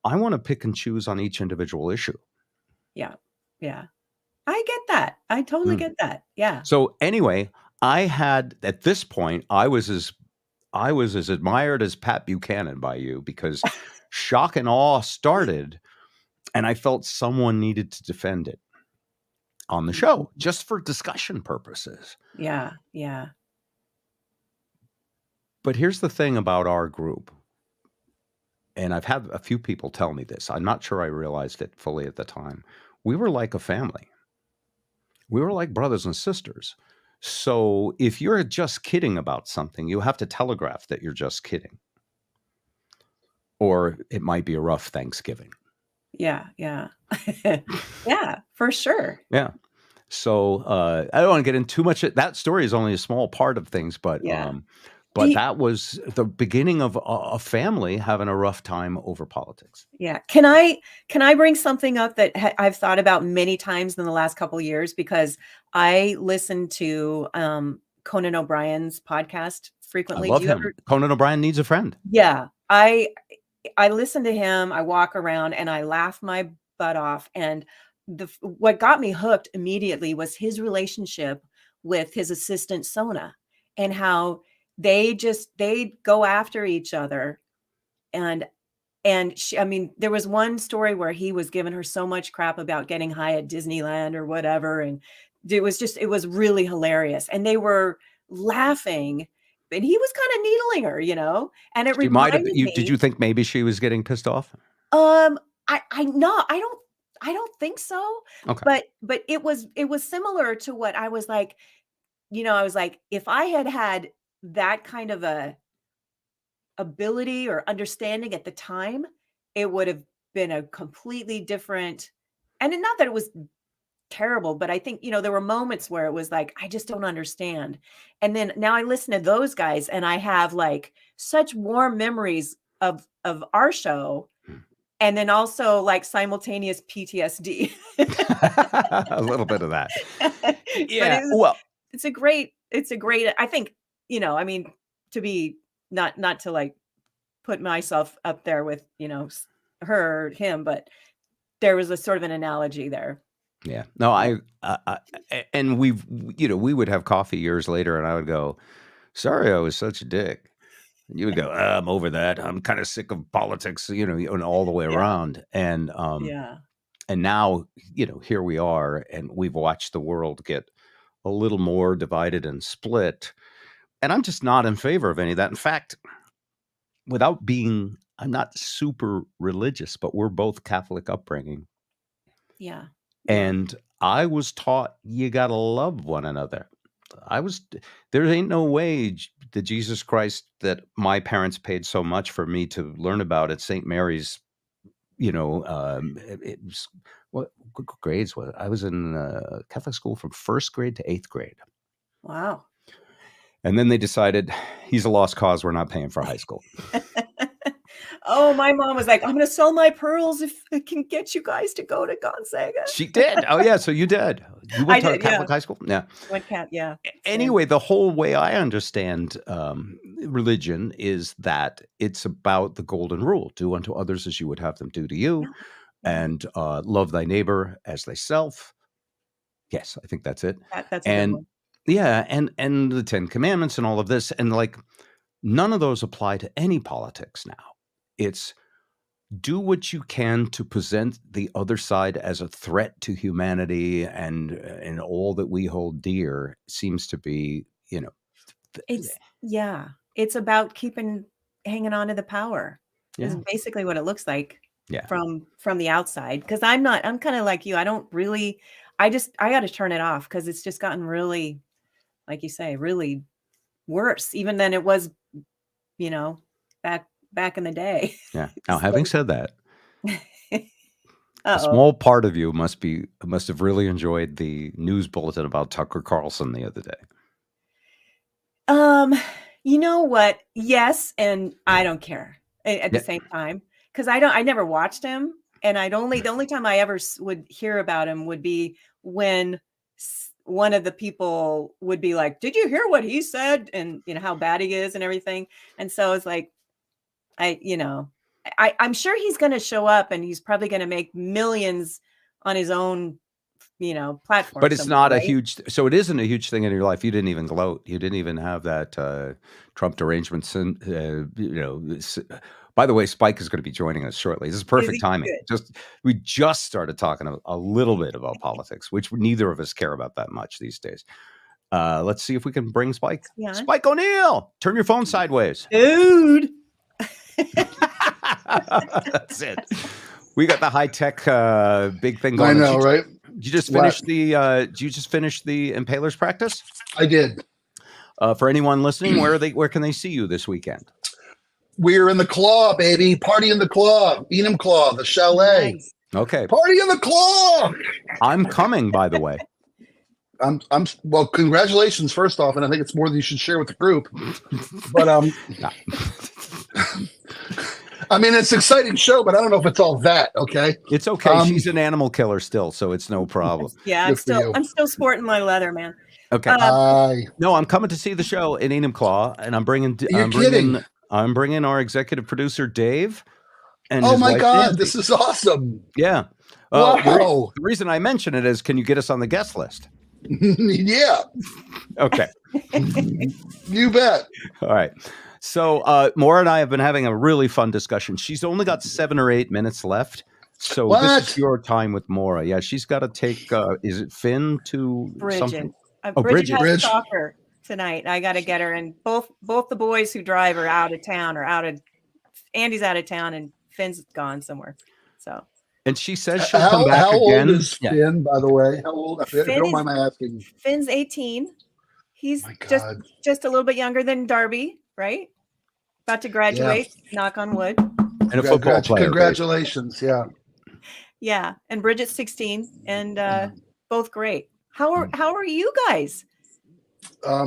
Speaker 1: I want to pick and choose on each individual issue.
Speaker 2: Yeah. Yeah. I get that. I totally get that. Yeah.
Speaker 1: So anyway, at this point, I was as admired as Pat Buchanan by you because shock and awe started, and I felt someone needed to defend it on the show just for discussion purposes.
Speaker 2: Yeah. Yeah.
Speaker 1: But here's the thing about our group, and I've had a few people tell me this. I'm not sure I realized it fully at the time. We were like a family. We were like brothers and sisters. So if you're just kidding about something, you have to telegraph that you're just kidding. Or it might be a rough Thanksgiving.
Speaker 2: Yeah. Yeah. Yeah, for sure.
Speaker 1: Yeah. So I don't want to get into too much. That story is only a small part of things, but
Speaker 2: Yeah.
Speaker 1: that was the beginning of a family having a rough time over politics.
Speaker 2: Yeah. Can I bring something up that I've thought about many times in the last couple of years because I listen to Conan O'Brien's podcast
Speaker 1: I
Speaker 2: frequently.
Speaker 1: love
Speaker 2: Do you
Speaker 1: him.
Speaker 2: ever?
Speaker 1: Conan O'Brien needs a friend.
Speaker 2: Yeah. I listen to him, I walk around and I laugh my butt off. And what got me hooked immediately was his relationship with his assistant Sona and how they go after each other. And she, I mean, there was one story where he was giving her so much crap about getting high at Disneyland or whatever. And it was really hilarious. And they were laughing, and he was kind of needling her. And it
Speaker 1: She might have.
Speaker 2: reminded
Speaker 1: Did you
Speaker 2: me,
Speaker 1: think maybe she was getting pissed off?
Speaker 2: I don't think so.
Speaker 1: Okay.
Speaker 2: But it was similar to what I was like, I was like, if I had that kind of a ability or understanding at the time, it would have been a completely different. And not that it was terrible, but I think, there were moments where it was like, I just don't understand. And then now I listen to those guys and I have like such warm memories of our show. And then also like simultaneous PTSD.
Speaker 1: A little bit of that.
Speaker 2: Yeah. But it's a great, I think, I mean, to be not to like put myself up there with, her, him, but there was a sort of an analogy there.
Speaker 1: Yeah. No, and we would have coffee years later and I would go, sorry, I was such a dick. And you would go, I'm over that. I'm kind of sick of politics, and all the way around. And,
Speaker 2: Yeah.
Speaker 1: and now, here we are and we've watched the world get a little more divided and split. And I'm just not in favor of any of that. In fact, I'm not super religious, but we're both Catholic upbringing.
Speaker 2: Yeah.
Speaker 1: And I was taught you got to love one another. There ain't no way the Jesus Christ that my parents paid so much for me to learn about at St. Mary's, it was, what grades was it? I was in Catholic school from 1st grade to 8th grade.
Speaker 2: Wow.
Speaker 1: And then they decided he's a lost cause. We're not paying for high school.
Speaker 2: Oh, my mom was like, I'm going to sell my pearls if I can get you guys to go to Gonzaga.
Speaker 1: She did. Oh, yeah. So you did. You went to Catholic high school? Yeah.
Speaker 2: Yeah.
Speaker 1: Anyway, the whole way I understand religion is that it's about the golden rule. Do unto others as you would have them do to you.
Speaker 2: Yeah.
Speaker 1: And love thy neighbor as thyself. Yes, I think that's it.
Speaker 2: That's a good one.
Speaker 1: Yeah, and the 10 Commandments and all of this. And like none of those apply to any politics now. It's do what you can to present the other side as a threat to humanity and all that we hold dear seems to be,
Speaker 2: It's about hanging on to the power. Is basically what it looks like from the outside. Because I'm kind of like you. I don't really. I got to turn it off because it's just gotten really, like you say, really worse even than it was, back in the day.
Speaker 1: Yeah. Now, having said that, a
Speaker 2: Uh-oh.
Speaker 1: small part of you must have really enjoyed the news bulletin about Tucker Carlson the other day.
Speaker 2: You know what? Yes, and I don't care at the same time because I never watched him, and the only time I ever would hear about him would be when one of the people would be like, "Did you hear what he said?" And how bad he is and everything. And so it's like, I'm sure he's going to show up and he's probably going to make millions on his own, platform.
Speaker 1: But it's not a huge, so it isn't a huge thing in your life. You didn't even gloat. You didn't even have that Trump derangement. By the way, Spike is going to be joining us shortly. This is perfect timing. We just started talking a little bit about politics, which neither of us care about that much these days. Let's see if we can bring Spike. Yeah. Spike O'Neill, turn your phone sideways.
Speaker 2: Dude.
Speaker 1: That's it. We got the high-tech big thing going.
Speaker 3: I know, right?
Speaker 1: Did you just finish did you just finish the Impalers practice?
Speaker 3: I did.
Speaker 1: For anyone listening, where can they see you this weekend?
Speaker 3: We're in the Claw, baby. Party in the Claw. Enum Claw, the chalet.
Speaker 2: Nice.
Speaker 1: Okay.
Speaker 3: Party in the Claw.
Speaker 1: I'm coming, by the way.
Speaker 3: Well, congratulations first off, and I think it's more than you should share with the group. But I mean, it's an exciting show, but I don't know if it's all that. Okay,
Speaker 1: it's okay. She's an animal killer still, so it's no problem.
Speaker 2: Yeah, I'm still sporting my leather, man.
Speaker 1: Okay. No, I'm coming to see the show in Enumclaw, and I'm bringing our executive producer Dave. And
Speaker 3: oh my God,
Speaker 1: Nancy.
Speaker 3: this is awesome!
Speaker 1: Yeah.
Speaker 3: Wow.
Speaker 1: The reason I mention it is, can you get us on the guest list?
Speaker 3: Yeah.
Speaker 1: Okay.
Speaker 3: You bet.
Speaker 1: All right. So Maura and I have been having a really fun discussion. She's only got 7 or 8 minutes left. So this is your time with Maura. Yeah, she's got to take, is it Finn to
Speaker 2: Bridget.
Speaker 1: something?
Speaker 2: Bridget has soccer tonight. I got to get her. And both the boys who drive are out of town Andy's out of town and Finn's gone somewhere. So.
Speaker 1: And she says she'll come back
Speaker 3: again.
Speaker 1: How
Speaker 3: old is Finn, by the way? How old? If you don't mind my asking.
Speaker 2: Finn's 18. He's just a little bit younger than Darby, right? About to graduate, knock on wood.
Speaker 1: And a football player.
Speaker 3: Congratulations, yeah.
Speaker 2: Yeah, and Bridget's 16, and both great. How are you guys?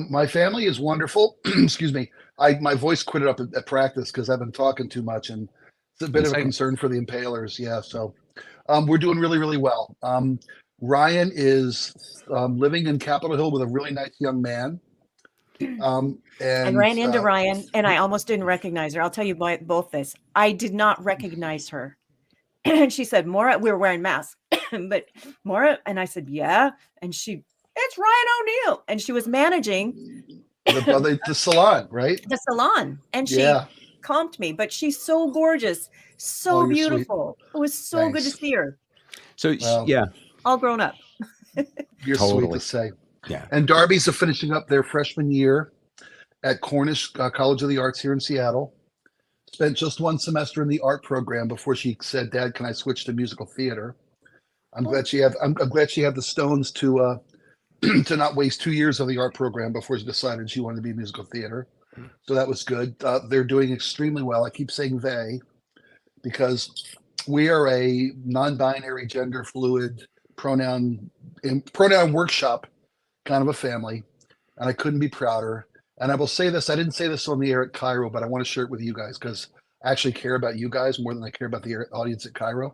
Speaker 3: My family is wonderful. Excuse me. My voice quit it up at practice because I've been talking too much, and it's a bit of a concern for the Impalers. Yeah, so we're doing really, really well. Ryan is living in Capitol Hill with a really nice young man.
Speaker 2: I ran into Ryan, and I almost didn't recognize her. I'll tell you both this. I did not recognize her. And she said, Maura, we were wearing masks, but Maura, and I said, yeah. And it's Ryan O'Neill. And she was managing
Speaker 3: the salon, right?
Speaker 2: The salon. And she comped me, but she's so gorgeous, so beautiful. Sweet. It was so good to see her.
Speaker 1: So,
Speaker 2: all grown up.
Speaker 3: You're sweet to say. Yeah. And Darby's finishing up their freshman year at Cornish College of the Arts here in Seattle. Spent just 1 semester in the art program before she said, "Dad, can I switch to musical theater?" I'm glad she had the stones to to not waste 2 years of the art program before she decided she wanted to be in musical theater. So that was good. They're doing extremely well. I keep saying they because we are a non-binary, gender fluid, pronoun workshop kind of a family, and I couldn't be prouder. And I will say this, I didn't say this on the air at KIRO, but I want to share it with you guys because I actually care about you guys more than I care about the audience at KIRO.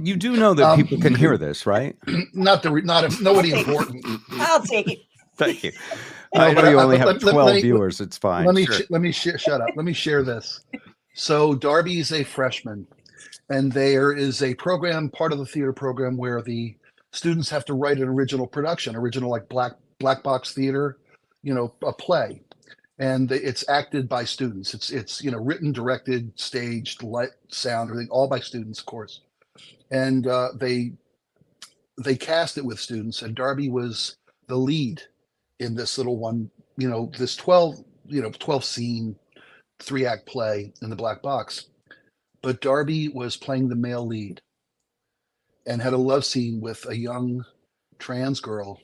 Speaker 1: You do know that people can hear this, right?
Speaker 3: Not if nobody important.
Speaker 2: I'll take it.
Speaker 1: Thank you. We only have 12 viewers. It's fine.
Speaker 3: Shut up. Let me share this. So Darby's a freshman, and there is a program, part of the theater program, where the students have to write an original production, like black box theater, a play, and it's acted by students. It's written, directed, staged, light, sound, everything, all by students, of course. And they cast it with students, and Darby was the lead in this little one, this 12 scene 3-act play in the Black Box. But Darby was playing the male lead and had a love scene with a young trans girl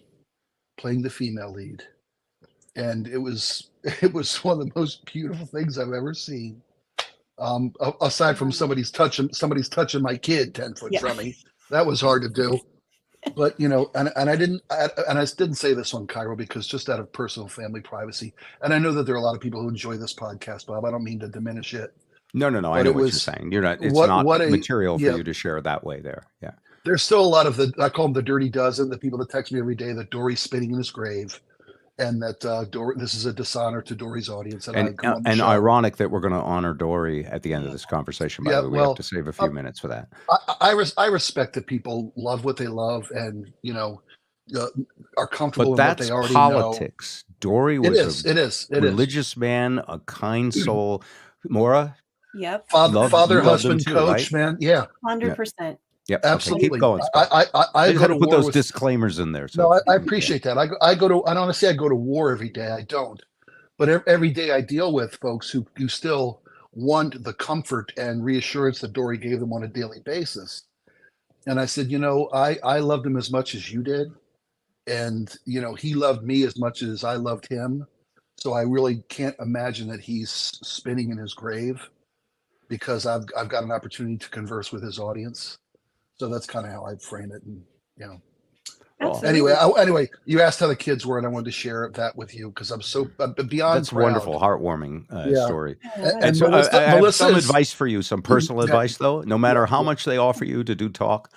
Speaker 3: playing the female lead. And it was one of the most beautiful things I've ever seen. Aside from somebody's touching my kid 10 foot from me. That was hard to do. But and I didn't say this on KIRO because just out of personal family privacy. And I know that there are a lot of people who enjoy this podcast, Bob. I don't mean to diminish it.
Speaker 1: No. I know what you're saying. You're not. It's not material for you to share that way. There. Yeah.
Speaker 3: There's still a lot of I call them the dirty dozen, the people that text me every day that Dori's spinning in his grave, and that this is a dishonor to Dori's audience. And
Speaker 1: ironic that we're going to honor Dori at the end of this conversation. By the way, we have to save a few minutes for that.
Speaker 3: I respect that people love what they love, and are comfortable in what they already
Speaker 1: politics.
Speaker 3: Know.
Speaker 1: Dori was
Speaker 3: it is
Speaker 1: religious man, a kind soul. Maura.
Speaker 2: Yep.
Speaker 3: Father, husband, too, coach, right? Man. Yeah.
Speaker 2: 100%.
Speaker 1: Yep.
Speaker 3: Absolutely.
Speaker 1: Okay, keep going.
Speaker 3: I go to
Speaker 1: put
Speaker 3: war
Speaker 1: those disclaimers in there. So
Speaker 3: no, I appreciate that. I go to, and honestly, I go to war every day. I don't, but every day I deal with folks who still want the comfort and reassurance that Dori gave them on a daily basis. And I said, I loved him as much as you did. And, he loved me as much as I loved him. So I really can't imagine that he's spinning in his grave, because I've got an opportunity to converse with his audience. So that's kind of how I frame it. And, anyway, you asked how the kids were, and I wanted to share that with you because I'm beyond
Speaker 1: That's
Speaker 3: proud.
Speaker 1: Wonderful, heartwarming story.
Speaker 3: And
Speaker 1: so I have some advice for you, some personal advice, though. No matter how much they offer you to do talk,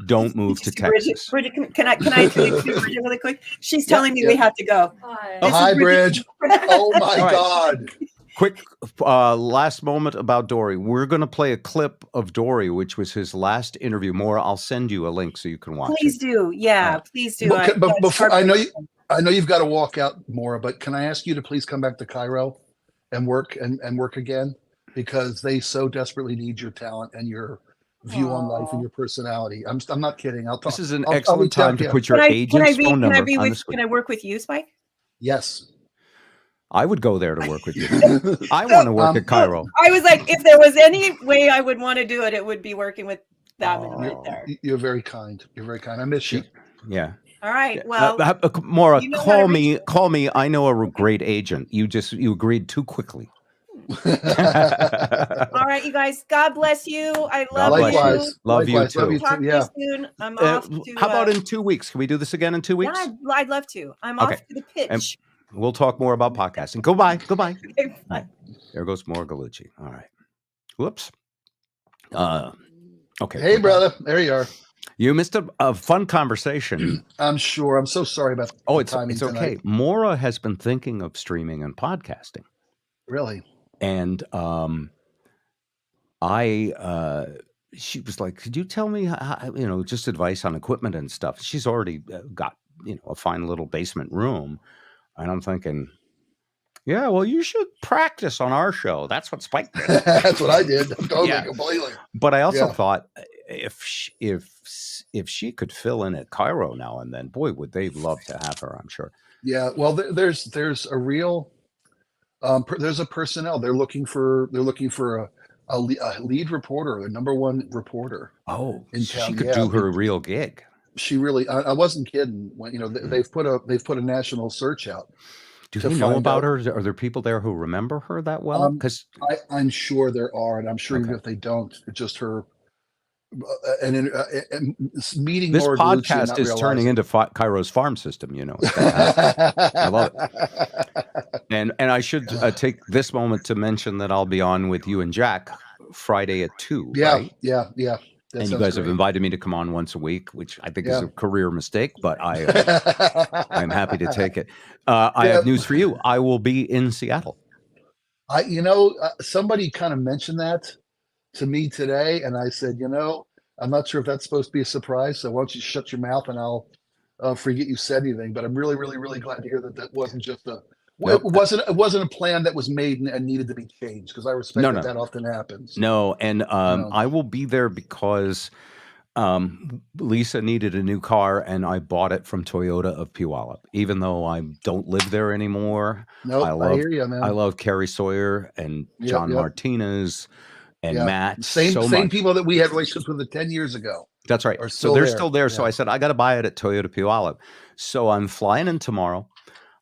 Speaker 1: don't move to Texas.
Speaker 2: Bridget, can I tell you Bridget really quick? She's telling me we have to go.
Speaker 3: Hi, Bridge. Oh, my God.
Speaker 1: Quick last moment about Dori. We're going to play a clip of Dori, which was his last interview. Maura, I'll send you a link so you can watch
Speaker 2: Please do. Yeah, please do.
Speaker 3: But before, I know you've got to walk out, Maura, but can I ask you to please come back to KIRO and work again? Because they so desperately need your talent and your view on life and your personality. I'm not kidding. I'll talk.
Speaker 1: This is an excellent time to put your agent's phone number on the screen.
Speaker 2: Can I work with you, Spike?
Speaker 3: Yes.
Speaker 1: I would go there to work with you. I want to work at KIRO.
Speaker 2: I was like, if there was any way I would want to do it, it would be working with that right there.
Speaker 3: You're very kind. You're very kind. I miss you.
Speaker 1: Yeah.
Speaker 2: All right. Well,
Speaker 1: Maura, call me. I know a great agent. You agreed too quickly.
Speaker 2: All right, you guys. God bless you. I love you.
Speaker 1: Love you too.
Speaker 2: Talk to you soon. I'm off to.
Speaker 1: How about in 2 weeks? Can we do this again in 2 weeks?
Speaker 2: Yeah, I'd love to. I'm off to the pitch.
Speaker 1: We'll talk more about podcasting. Goodbye.
Speaker 2: Okay, bye.
Speaker 1: There goes Maura Gallucci. All right. Whoops. Okay.
Speaker 3: Hey, brother. There you are.
Speaker 1: You missed a fun conversation.
Speaker 3: I'm sure. I'm so sorry about the timing.
Speaker 1: It's okay.
Speaker 3: Tonight.
Speaker 1: Maura has been thinking of streaming and podcasting.
Speaker 3: Really?
Speaker 1: And she was like, could you tell me how, just advice on equipment and stuff? She's already got, a fine little basement room. And I'm thinking, yeah, well, you should practice on our show. That's what Spike did.
Speaker 3: That's what I did. Completely.
Speaker 1: But I also thought if she could fill in at KIRO now and then, boy, would they love to have her, I'm sure.
Speaker 3: Yeah. Well, there's a real, there's a personnel. They're looking for a lead reporter, a number one reporter.
Speaker 1: Oh, in town. She could do her real gig.
Speaker 3: She really, I wasn't kidding when, they've put a national search out.
Speaker 1: Do they know about her? Are there people there who remember her that well? Because
Speaker 3: I'm sure there are, and I'm sure even if they don't, it's just her. And meeting
Speaker 1: this
Speaker 3: Maura
Speaker 1: podcast is turning into KIRO's farm system. I love it. And I should take this moment to mention that I'll be on with you and Jack Friday at 2.
Speaker 3: Yeah,
Speaker 1: right?
Speaker 3: yeah.
Speaker 1: And you guys have invited me to come on once a week, which I think is a career mistake, but I'm happy to take it. I have news for you. I will be in Seattle.
Speaker 3: Somebody kind of mentioned that to me today, and I said, I'm not sure if that's supposed to be a surprise. So why don't you shut your mouth and I'll forget you said anything. But I'm really, really, really glad to hear that wasn't just it wasn't a plan that was made and needed to be changed, because I respect that often happens.
Speaker 1: No, and I will be there because Lisa needed a new car, and I bought it from Toyota of Puyallup. Even though I don't live there anymore,
Speaker 3: Nope, I hear you, man.
Speaker 1: I love Carrie Sawyer and John Martinez and Matt.
Speaker 3: Same people that we had relationships with 10 years ago.
Speaker 1: That's right. So they're still there. So I said, I got to buy it at Toyota Puyallup. So I'm flying in tomorrow.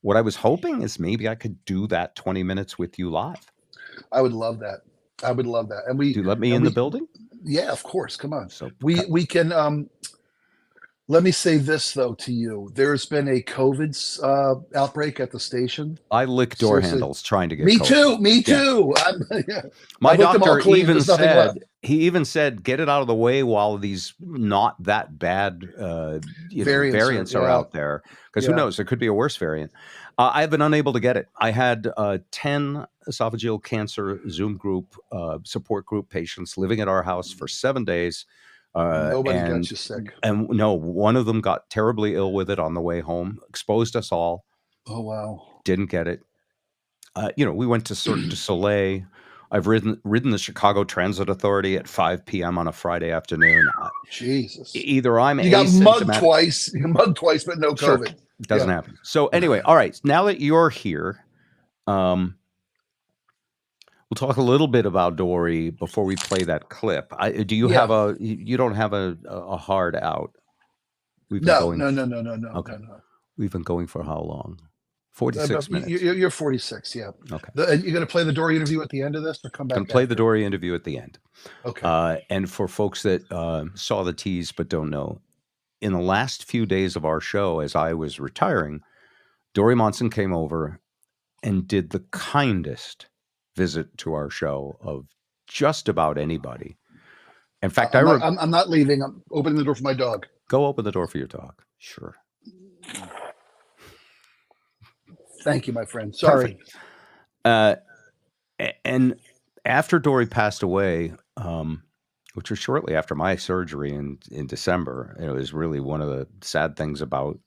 Speaker 1: What I was hoping is maybe I could do that 20 minutes with you live.
Speaker 3: I would love that. And
Speaker 1: do you let me in the building?
Speaker 3: Yeah, of course. Come on. So we can. Let me say this though to you: there's been a COVID outbreak at the station.
Speaker 1: I lick door handles trying to get.
Speaker 3: Me
Speaker 1: COVID.
Speaker 3: Me too.
Speaker 1: My doctor even said, get it out of the way while these not that bad variants are out there, because who knows, there could be a worse variant. I've been unable to get it. I had 10 esophageal cancer Zoom group support group patients living at our house for 7 days.
Speaker 3: Nobody got you sick.
Speaker 1: And no, one of them got terribly ill with it on the way home, exposed us all.
Speaker 3: Oh, wow.
Speaker 1: Didn't get it. We went to Cirque du Soleil. I've ridden the Chicago Transit Authority at 5 p.m. on a Friday afternoon.
Speaker 3: Jesus.
Speaker 1: Either I'm
Speaker 3: you got mugged twice. You mugged twice, but no COVID.
Speaker 1: Sure. Doesn't happen. So anyway, all right. Now that you're here, we'll talk a little bit about Dori before we play that clip. Do you have you don't have a hard out?
Speaker 3: No.
Speaker 1: Okay.
Speaker 3: No.
Speaker 1: We've been going for how long? 46 minutes.
Speaker 3: You're 46, yeah.
Speaker 1: Okay.
Speaker 3: You're going to play the Dori interview at the end of this, or come back?
Speaker 1: Can play the Dori interview at the end.
Speaker 3: Okay.
Speaker 1: And for folks that saw the tease but don't know, in the last few days of our show, as I was retiring, Dori Monson came over and did the kindest visit to our show of just about anybody. In fact,
Speaker 3: I'm not leaving. I'm opening the door for my dog.
Speaker 1: Go open the door for your dog. Sure.
Speaker 3: Thank you, my friend. Sorry.
Speaker 1: And after Dori passed away, which was shortly after my surgery in December, it was really one of the sad things about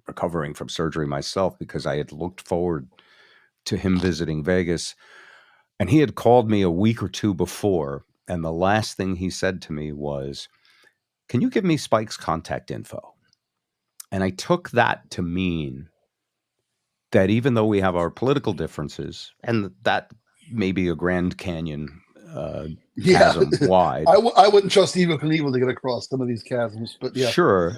Speaker 1: recovering from surgery myself, because I had looked forward to him visiting Vegas, and he had called me a week or two before, and the last thing he said to me was, "Can you give me Spike's contact info?" And I took that to mean that even though we have our political differences, and that may be a Grand Canyon chasm wide.
Speaker 3: I wouldn't trust Evil Knievel to get across some of these chasms, but yeah.
Speaker 1: Sure.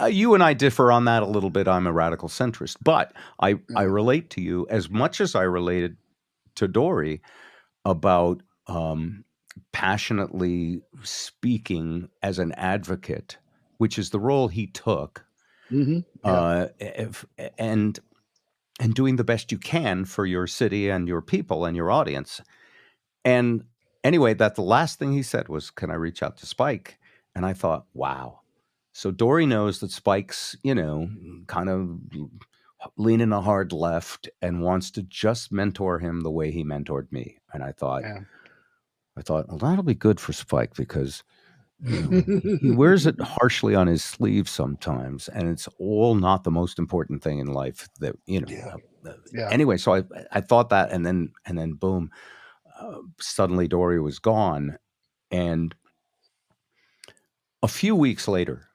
Speaker 1: You and I differ on that a little bit. I'm a radical centrist, but I relate to you as much as I related to Dori about passionately speaking as an advocate, which is the role he took, and doing the best you can for your city and your people and your audience. And anyway, that the last thing he said was, "Can I reach out to Spike?" And I thought, wow. So Dori knows that Spike's, kind of leaning a hard left and wants to just mentor him the way he mentored me. And I thought, well, that'll be good for Spike, because he wears it harshly on his sleeve sometimes, and it's all not the most important thing in life that, Anyway, so I thought that, and then boom, suddenly Dori was gone. And a few weeks later,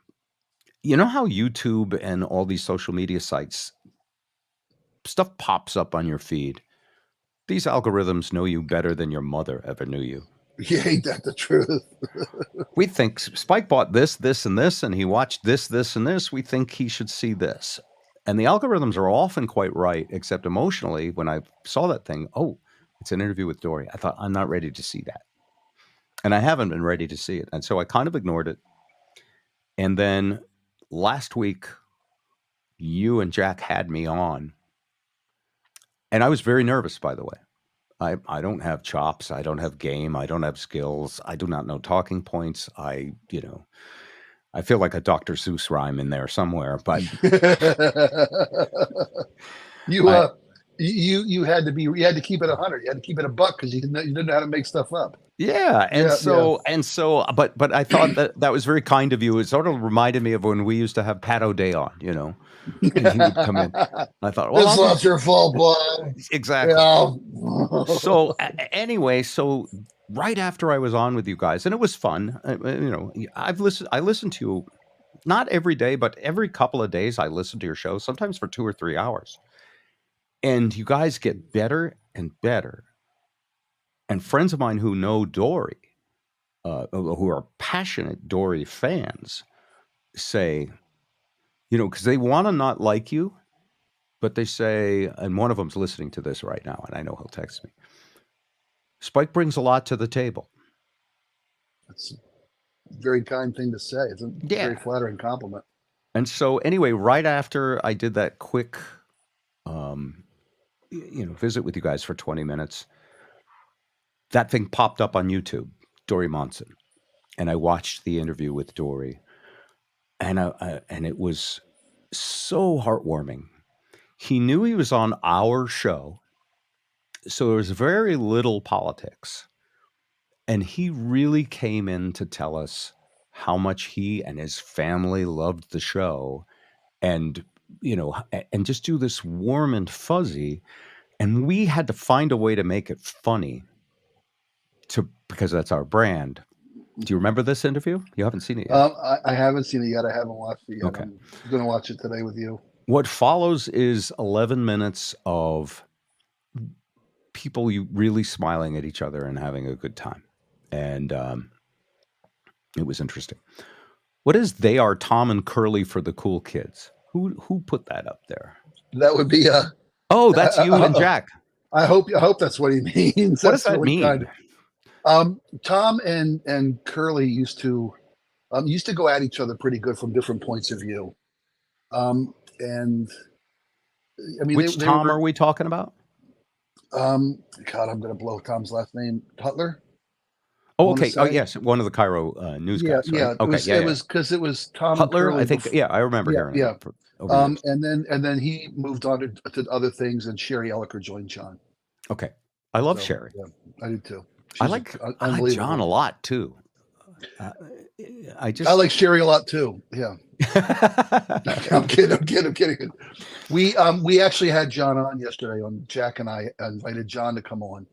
Speaker 1: you know how YouTube and all these social media sites, stuff pops up on your feed. These algorithms know you better than your mother ever knew you.
Speaker 3: Yeah, ain't that the truth?
Speaker 1: We think Spike bought this, and this, and he watched this, and this. We think he should see this. And the algorithms are often quite right, except emotionally, when I saw that thing, it's an interview with Dori, I thought, I'm not ready to see that. And I haven't been ready to see it. And so I kind of ignored it. And then last week, you and Jack had me on. And I was very nervous, by the way. I don't have chops. I don't have game. I don't have skills. I do not know talking points. I feel like a Dr. Seuss rhyme in there somewhere, but
Speaker 3: you had to keep it 100. You had to keep it $1 because you didn't know how to make stuff up.
Speaker 1: Yeah, but I thought that was very kind of you. It sort of reminded me of when we used to have Pat O'Day on, and he would come in. I thought, well,
Speaker 3: it's not your fault, boy.
Speaker 1: Exactly.
Speaker 3: Yeah.
Speaker 1: So anyway, so right after I was on with you guys, and it was fun. I listen to you not every day, but every couple of days I listen to your show, sometimes for 2 or 3 hours. And you guys get better and better. And friends of mine who know Dori, who are passionate Dori fans, say, because they want to not like you, but they say, and one of them's listening to this right now, and I know he'll text me, Spike brings a lot to the table.
Speaker 3: That's a very kind thing to say. It's a very flattering compliment.
Speaker 1: And so anyway, right after I did that quick, visit with you guys for 20 minutes, that thing popped up on YouTube, Dori Monson. And I watched the interview with Dori, and it was so heartwarming. He knew he was on our show, so there was very little politics. And he really came in to tell us how much he and his family loved the show, and and just do this warm and fuzzy. And we had to find a way to make it funny, because that's our brand. Do you remember this interview? You haven't seen it yet.
Speaker 3: I haven't seen it yet. I haven't watched it yet.
Speaker 1: Okay.
Speaker 3: I'm going to watch it today with you.
Speaker 1: What follows is 11 minutes of people really smiling at each other and having a good time. And it was interesting. What is "They Are Tom and Curly for the Cool Kids"? Who put that up there?
Speaker 3: That would be
Speaker 1: Oh, that's you and Jack.
Speaker 3: I hope that's what he means.
Speaker 1: What does that mean?
Speaker 3: Tom and Curly used to go at each other pretty good from different points of view. And I mean,
Speaker 1: which Tom are we talking about?
Speaker 3: God, I'm going to blow Tom's last name. Tutler.
Speaker 1: Oh, okay. Oh, yes, one of the KIRO news guys. Right?
Speaker 3: Yeah.
Speaker 1: Okay,
Speaker 3: it was because it was Tom
Speaker 1: Tutler. I think. I remember hearing.
Speaker 3: Yeah. And then he moved on to other things, and Sherry Elliker joined John.
Speaker 1: Okay, I love Sherry.
Speaker 3: Yeah, I do too.
Speaker 1: I like John a lot too. I
Speaker 3: like Sherry a lot too. Yeah. I'm kidding. We actually had John on yesterday. Jack and I invited John to come on.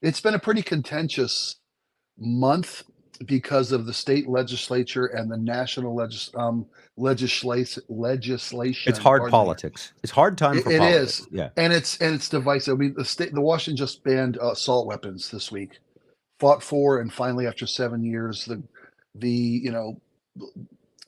Speaker 3: It's been a pretty contentious month because of the state legislature and the national legislation.
Speaker 1: It's hard politics. It's hard time for politics.
Speaker 3: It is.
Speaker 1: Yeah.
Speaker 3: And it's divisive. I mean, the Washington just banned assault weapons this week. Fought for, and finally, after 7 years, the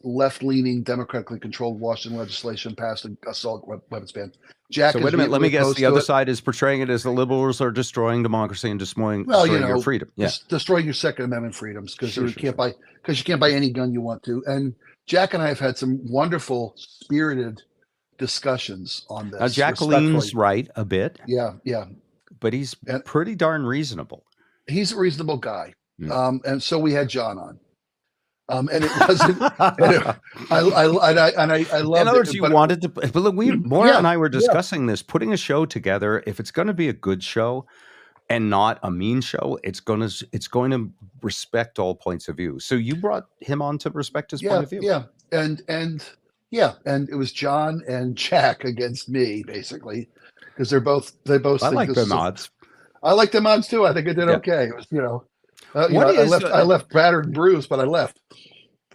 Speaker 3: left-leaning, democratically controlled Washington legislation passed an assault weapons ban. Jack,
Speaker 1: so wait a minute. Let me guess. The other side is portraying it as the liberals are destroying democracy and destroying your freedom. Yeah,
Speaker 3: destroying your Second Amendment freedoms because you can't buy any gun you want to. And Jack and I have had some wonderful, spirited discussions on this.
Speaker 1: Now, Jack leans right a bit.
Speaker 3: Yeah.
Speaker 1: But he's pretty darn reasonable.
Speaker 3: He's a reasonable guy. And so we had John on. And it wasn't. I love.
Speaker 1: In other words, you wanted to. But look, Maura and I were discussing this. Putting a show together, if it's going to be a good show and not a mean show, it's going to respect all points of view. So you brought him on to respect his point of view.
Speaker 3: Yeah, and it was John and Jack against me basically because they both.
Speaker 1: I like them odds.
Speaker 3: I like them odds too. I think I did okay. It was I left battered and bruised, but I left.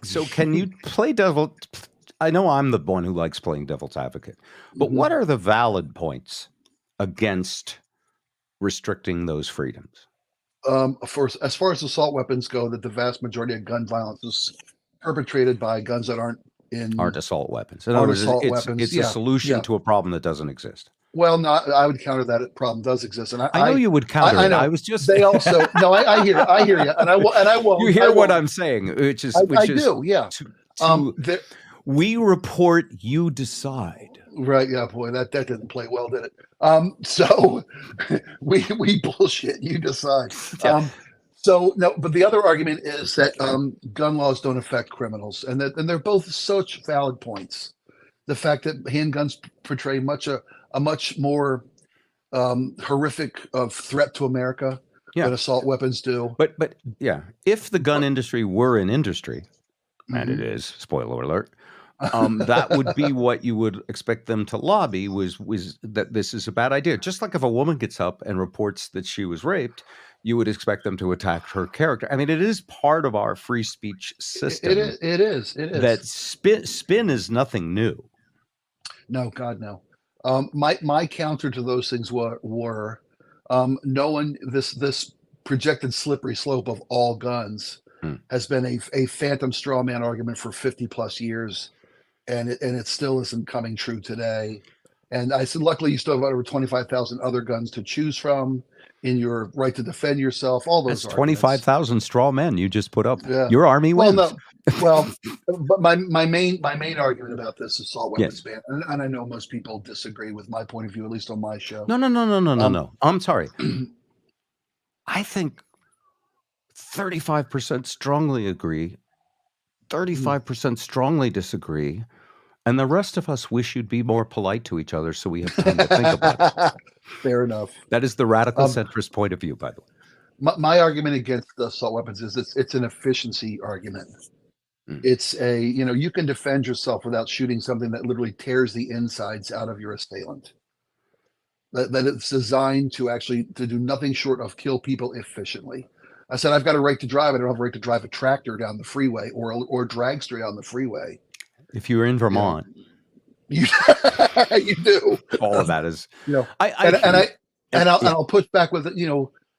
Speaker 1: So can you play devil? I know I'm the one who likes playing devil's advocate, but what are the valid points against restricting those freedoms?
Speaker 3: As far as assault weapons go, that the vast majority of gun violence is perpetrated by guns that aren't
Speaker 1: assault weapons. In other words, it's a solution to a problem that doesn't exist.
Speaker 3: Well, no, I would counter that problem does exist, and I
Speaker 1: know you would counter it. I was just.
Speaker 3: They also no. I hear you, and I won't.
Speaker 1: You hear what I'm saying, which is. I
Speaker 3: do. Yeah.
Speaker 1: We report, you decide.
Speaker 3: Right. Yeah. Boy, that didn't play well, did it? So we bullshit. You decide.
Speaker 1: Yeah.
Speaker 3: So no, but the other argument is that gun laws don't affect criminals, and they're both such valid points. The fact that handguns portray a much more horrific of threat to America than assault weapons do.
Speaker 1: But if the gun industry were an industry, and it is, spoiler alert, that would be what you would expect them to lobby was that this is a bad idea. Just like if a woman gets up and reports that she was raped, you would expect them to attack her character. I mean, it is part of our free speech system.
Speaker 3: It is.
Speaker 1: That spin is nothing new.
Speaker 3: No, God, no. My counter to those things were knowing this projected slippery slope of all guns has been a phantom straw man argument for 50 plus years. And it still isn't coming true today. And I said, luckily, you still have over 25,000 other guns to choose from in your right to defend yourself. All those.
Speaker 1: That's 25,000 straw men you just put up. Yeah. Your army wins.
Speaker 3: But my main argument about this assault weapons ban, and I know most people disagree with my point of view, at least on my show.
Speaker 1: No. I'm sorry. I think 35% strongly agree. 35% strongly disagree, and the rest of us wish you'd be more polite to each other so we have time to think about it.
Speaker 3: Fair enough.
Speaker 1: That is the radical centrist point of view, by the way.
Speaker 3: My argument against the assault weapons is it's an efficiency argument. It's you can defend yourself without shooting something that literally tears the insides out of your assailant. That it's designed to do nothing short of kill people efficiently. I said, I've got a right to drive. I don't have a right to drive a tractor down the freeway or a dragster down the freeway.
Speaker 1: If you're in Vermont,
Speaker 3: you do.
Speaker 1: All of that is,
Speaker 3: I'll push back with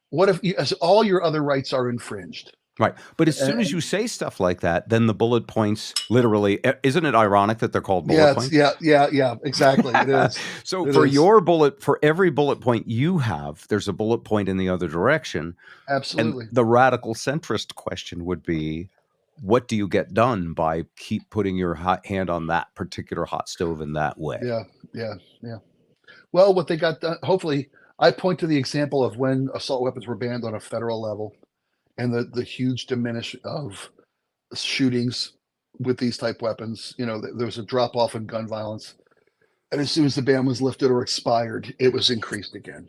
Speaker 3: what if all your other rights are infringed?
Speaker 1: Right. But as soon as you say stuff like that, then the bullet points literally, isn't it ironic that they're called bullet points?
Speaker 3: Yeah, exactly. It is.
Speaker 1: So for every bullet point you have, there's a bullet point in the other direction.
Speaker 3: Absolutely.
Speaker 1: And the radical centrist question would be, what do you get done by keep putting your hand on that particular hot stove in that way?
Speaker 3: Yeah. Well, what they got done, hopefully, I point to the example of when assault weapons were banned on a federal level. And the huge diminish of shootings with these type weapons. There was a drop off in gun violence, and as soon as the ban was lifted or expired, it was increased again.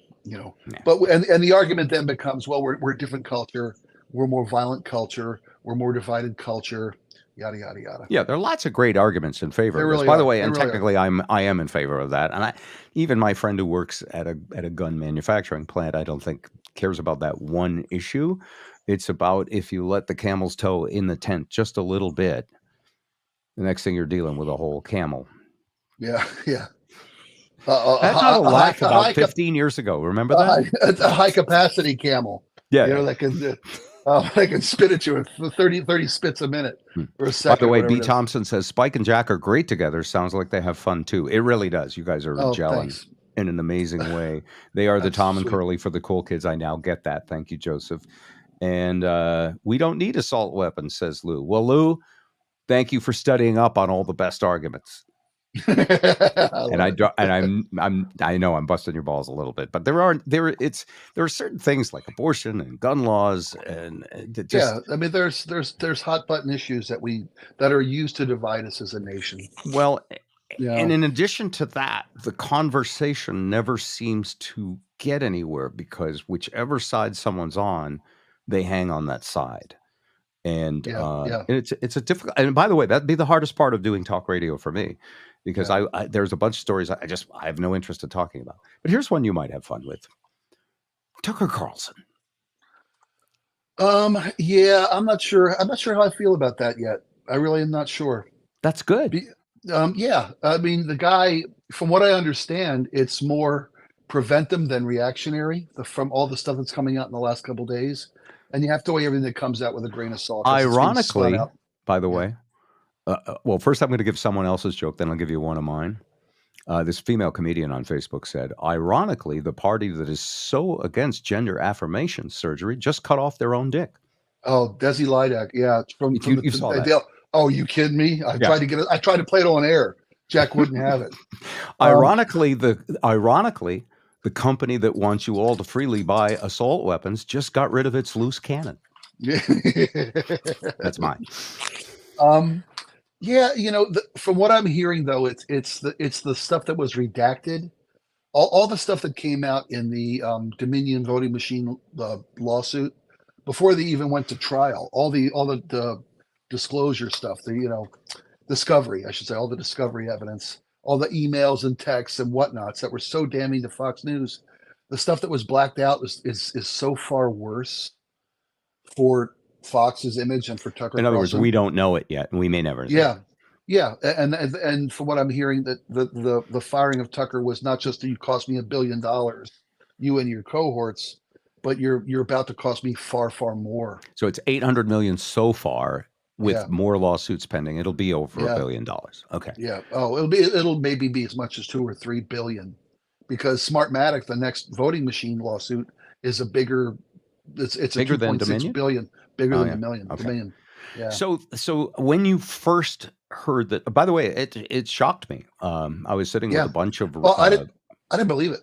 Speaker 3: But and the argument then becomes, well, we're a different culture, we're more violent culture, we're more divided culture, yada yada yada.
Speaker 1: Yeah, there are lots of great arguments in favor of this. By the way, and technically, I am in favor of that. And even my friend who works at a gun manufacturing plant, I don't think cares about that one issue. It's about if you let the camel's toe in the tent just a little bit, the next thing you're dealing with a whole camel.
Speaker 3: Yeah.
Speaker 1: That's not a laugh about 15 years ago. Remember that?
Speaker 3: It's a high capacity camel.
Speaker 1: Yeah.
Speaker 3: That can spit at you at 30 spits a minute or a second.
Speaker 1: By the way, B. Thompson says Spike and Jack are great together. Sounds like they have fun too. It really does. You guys are gelling.
Speaker 3: Thanks.
Speaker 1: In an amazing way. They are the Tom and Curly for the cool kids. I now get that. Thank you, Joseph. And we don't need assault weapons, says Lou. Well, Lou, thank you for studying up on all the best arguments. I know I'm busting your balls a little bit, but there are certain things like abortion and gun laws and
Speaker 3: there's hot button issues that are used to divide us as a nation.
Speaker 1: Well, and in addition to that, the conversation never seems to get anywhere because whichever side someone's on, they hang on that side. And it's a difficult, and by the way, that'd be the hardest part of doing talk radio for me, because I there's a bunch of stories I have no interest in talking about. But here's one you might have fun with. Tucker Carlson.
Speaker 3: I'm not sure how I feel about that yet. I really am not sure.
Speaker 1: That's good.
Speaker 3: I mean, the guy, from what I understand, it's more preventive than reactionary from all the stuff that's coming out in the last couple of days. And you have to weigh everything that comes out with a grain of salt.
Speaker 1: Ironically, by the way, well, first I'm going to give someone else's joke, then I'll give you one of mine. This female comedian on Facebook said, ironically, the party that is so against gender affirmation surgery just cut off their own dick.
Speaker 3: Oh, Desi Lidak. Yeah.
Speaker 1: You saw that.
Speaker 3: Oh, you kidding me? I tried to play it on air. Jack wouldn't have it.
Speaker 1: Ironically, the company that wants you all to freely buy assault weapons just got rid of its loose cannon. That's mine.
Speaker 3: From what I'm hearing though, it's the stuff that was redacted. All the stuff that came out in the Dominion voting machine lawsuit before they even went to trial. All the disclosure stuff. Discovery, I should say, all the Discovery evidence, all the emails and texts and whatnots that were so damning to Fox News. The stuff that was blacked out is so far worse for Fox's image and for Tucker
Speaker 1: In other
Speaker 3: Carlson.
Speaker 1: words, we don't know it yet, and we may never see it.
Speaker 3: Yeah, and from what I'm hearing, that the firing of Tucker was not just that you cost me $1 billion, you and your cohorts, but you're about to cost me far, far more.
Speaker 1: So it's $800 million so far, with more lawsuits pending. It'll be over $1 billion. Okay.
Speaker 3: Yeah. Oh, it'll maybe be as much as 2 or 3 billion, because Smartmatic, the next voting machine lawsuit, is a bigger. It's
Speaker 1: bigger
Speaker 3: a
Speaker 1: than
Speaker 3: 2.6
Speaker 1: Dominion?
Speaker 3: billion, bigger than Dominion.
Speaker 1: Okay.
Speaker 3: Dominion. Yeah.
Speaker 1: So when you first heard that, by the way, it shocked me. I was sitting with a bunch of.
Speaker 3: Well, I didn't believe it.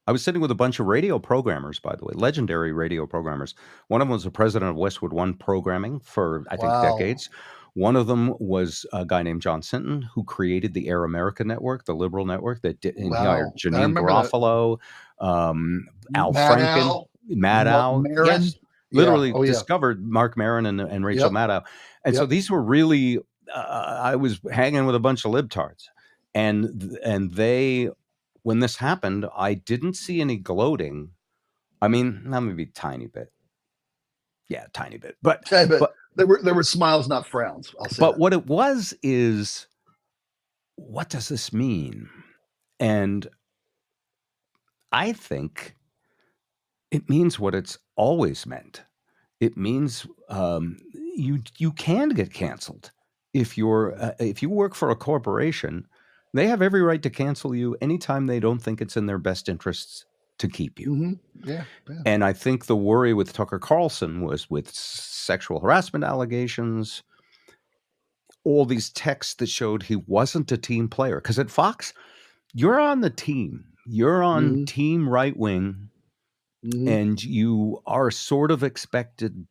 Speaker 1: I was sitting with a bunch of radio programmers, by the way, legendary radio programmers. One of them was the president of Westwood One Programming for, I think, decades. One of them was a guy named John Sinton, who created the Air America Network, the liberal network that did. He hired Janine Garofalo, Al Franken, Maddow. Yes, literally discovered Mark Maron and Rachel Maddow. And so these were really, I was hanging with a bunch of libtards, and they. When this happened, I didn't see any gloating. I mean, maybe a tiny bit. Yeah, tiny bit. But
Speaker 3: there were smiles, not frowns. I'll say.
Speaker 1: But what it was is, what does this mean? And I think it means what it's always meant. It means you can get canceled if you work for a corporation. They have every right to cancel you anytime they don't think it's in their best interests to keep you.
Speaker 3: Mm-hmm. Yeah.
Speaker 1: And I think the worry with Tucker Carlson was with sexual harassment allegations, all these texts that showed he wasn't a team player. Because at Fox, you're on the team. You're on team right wing, and you are sort of expected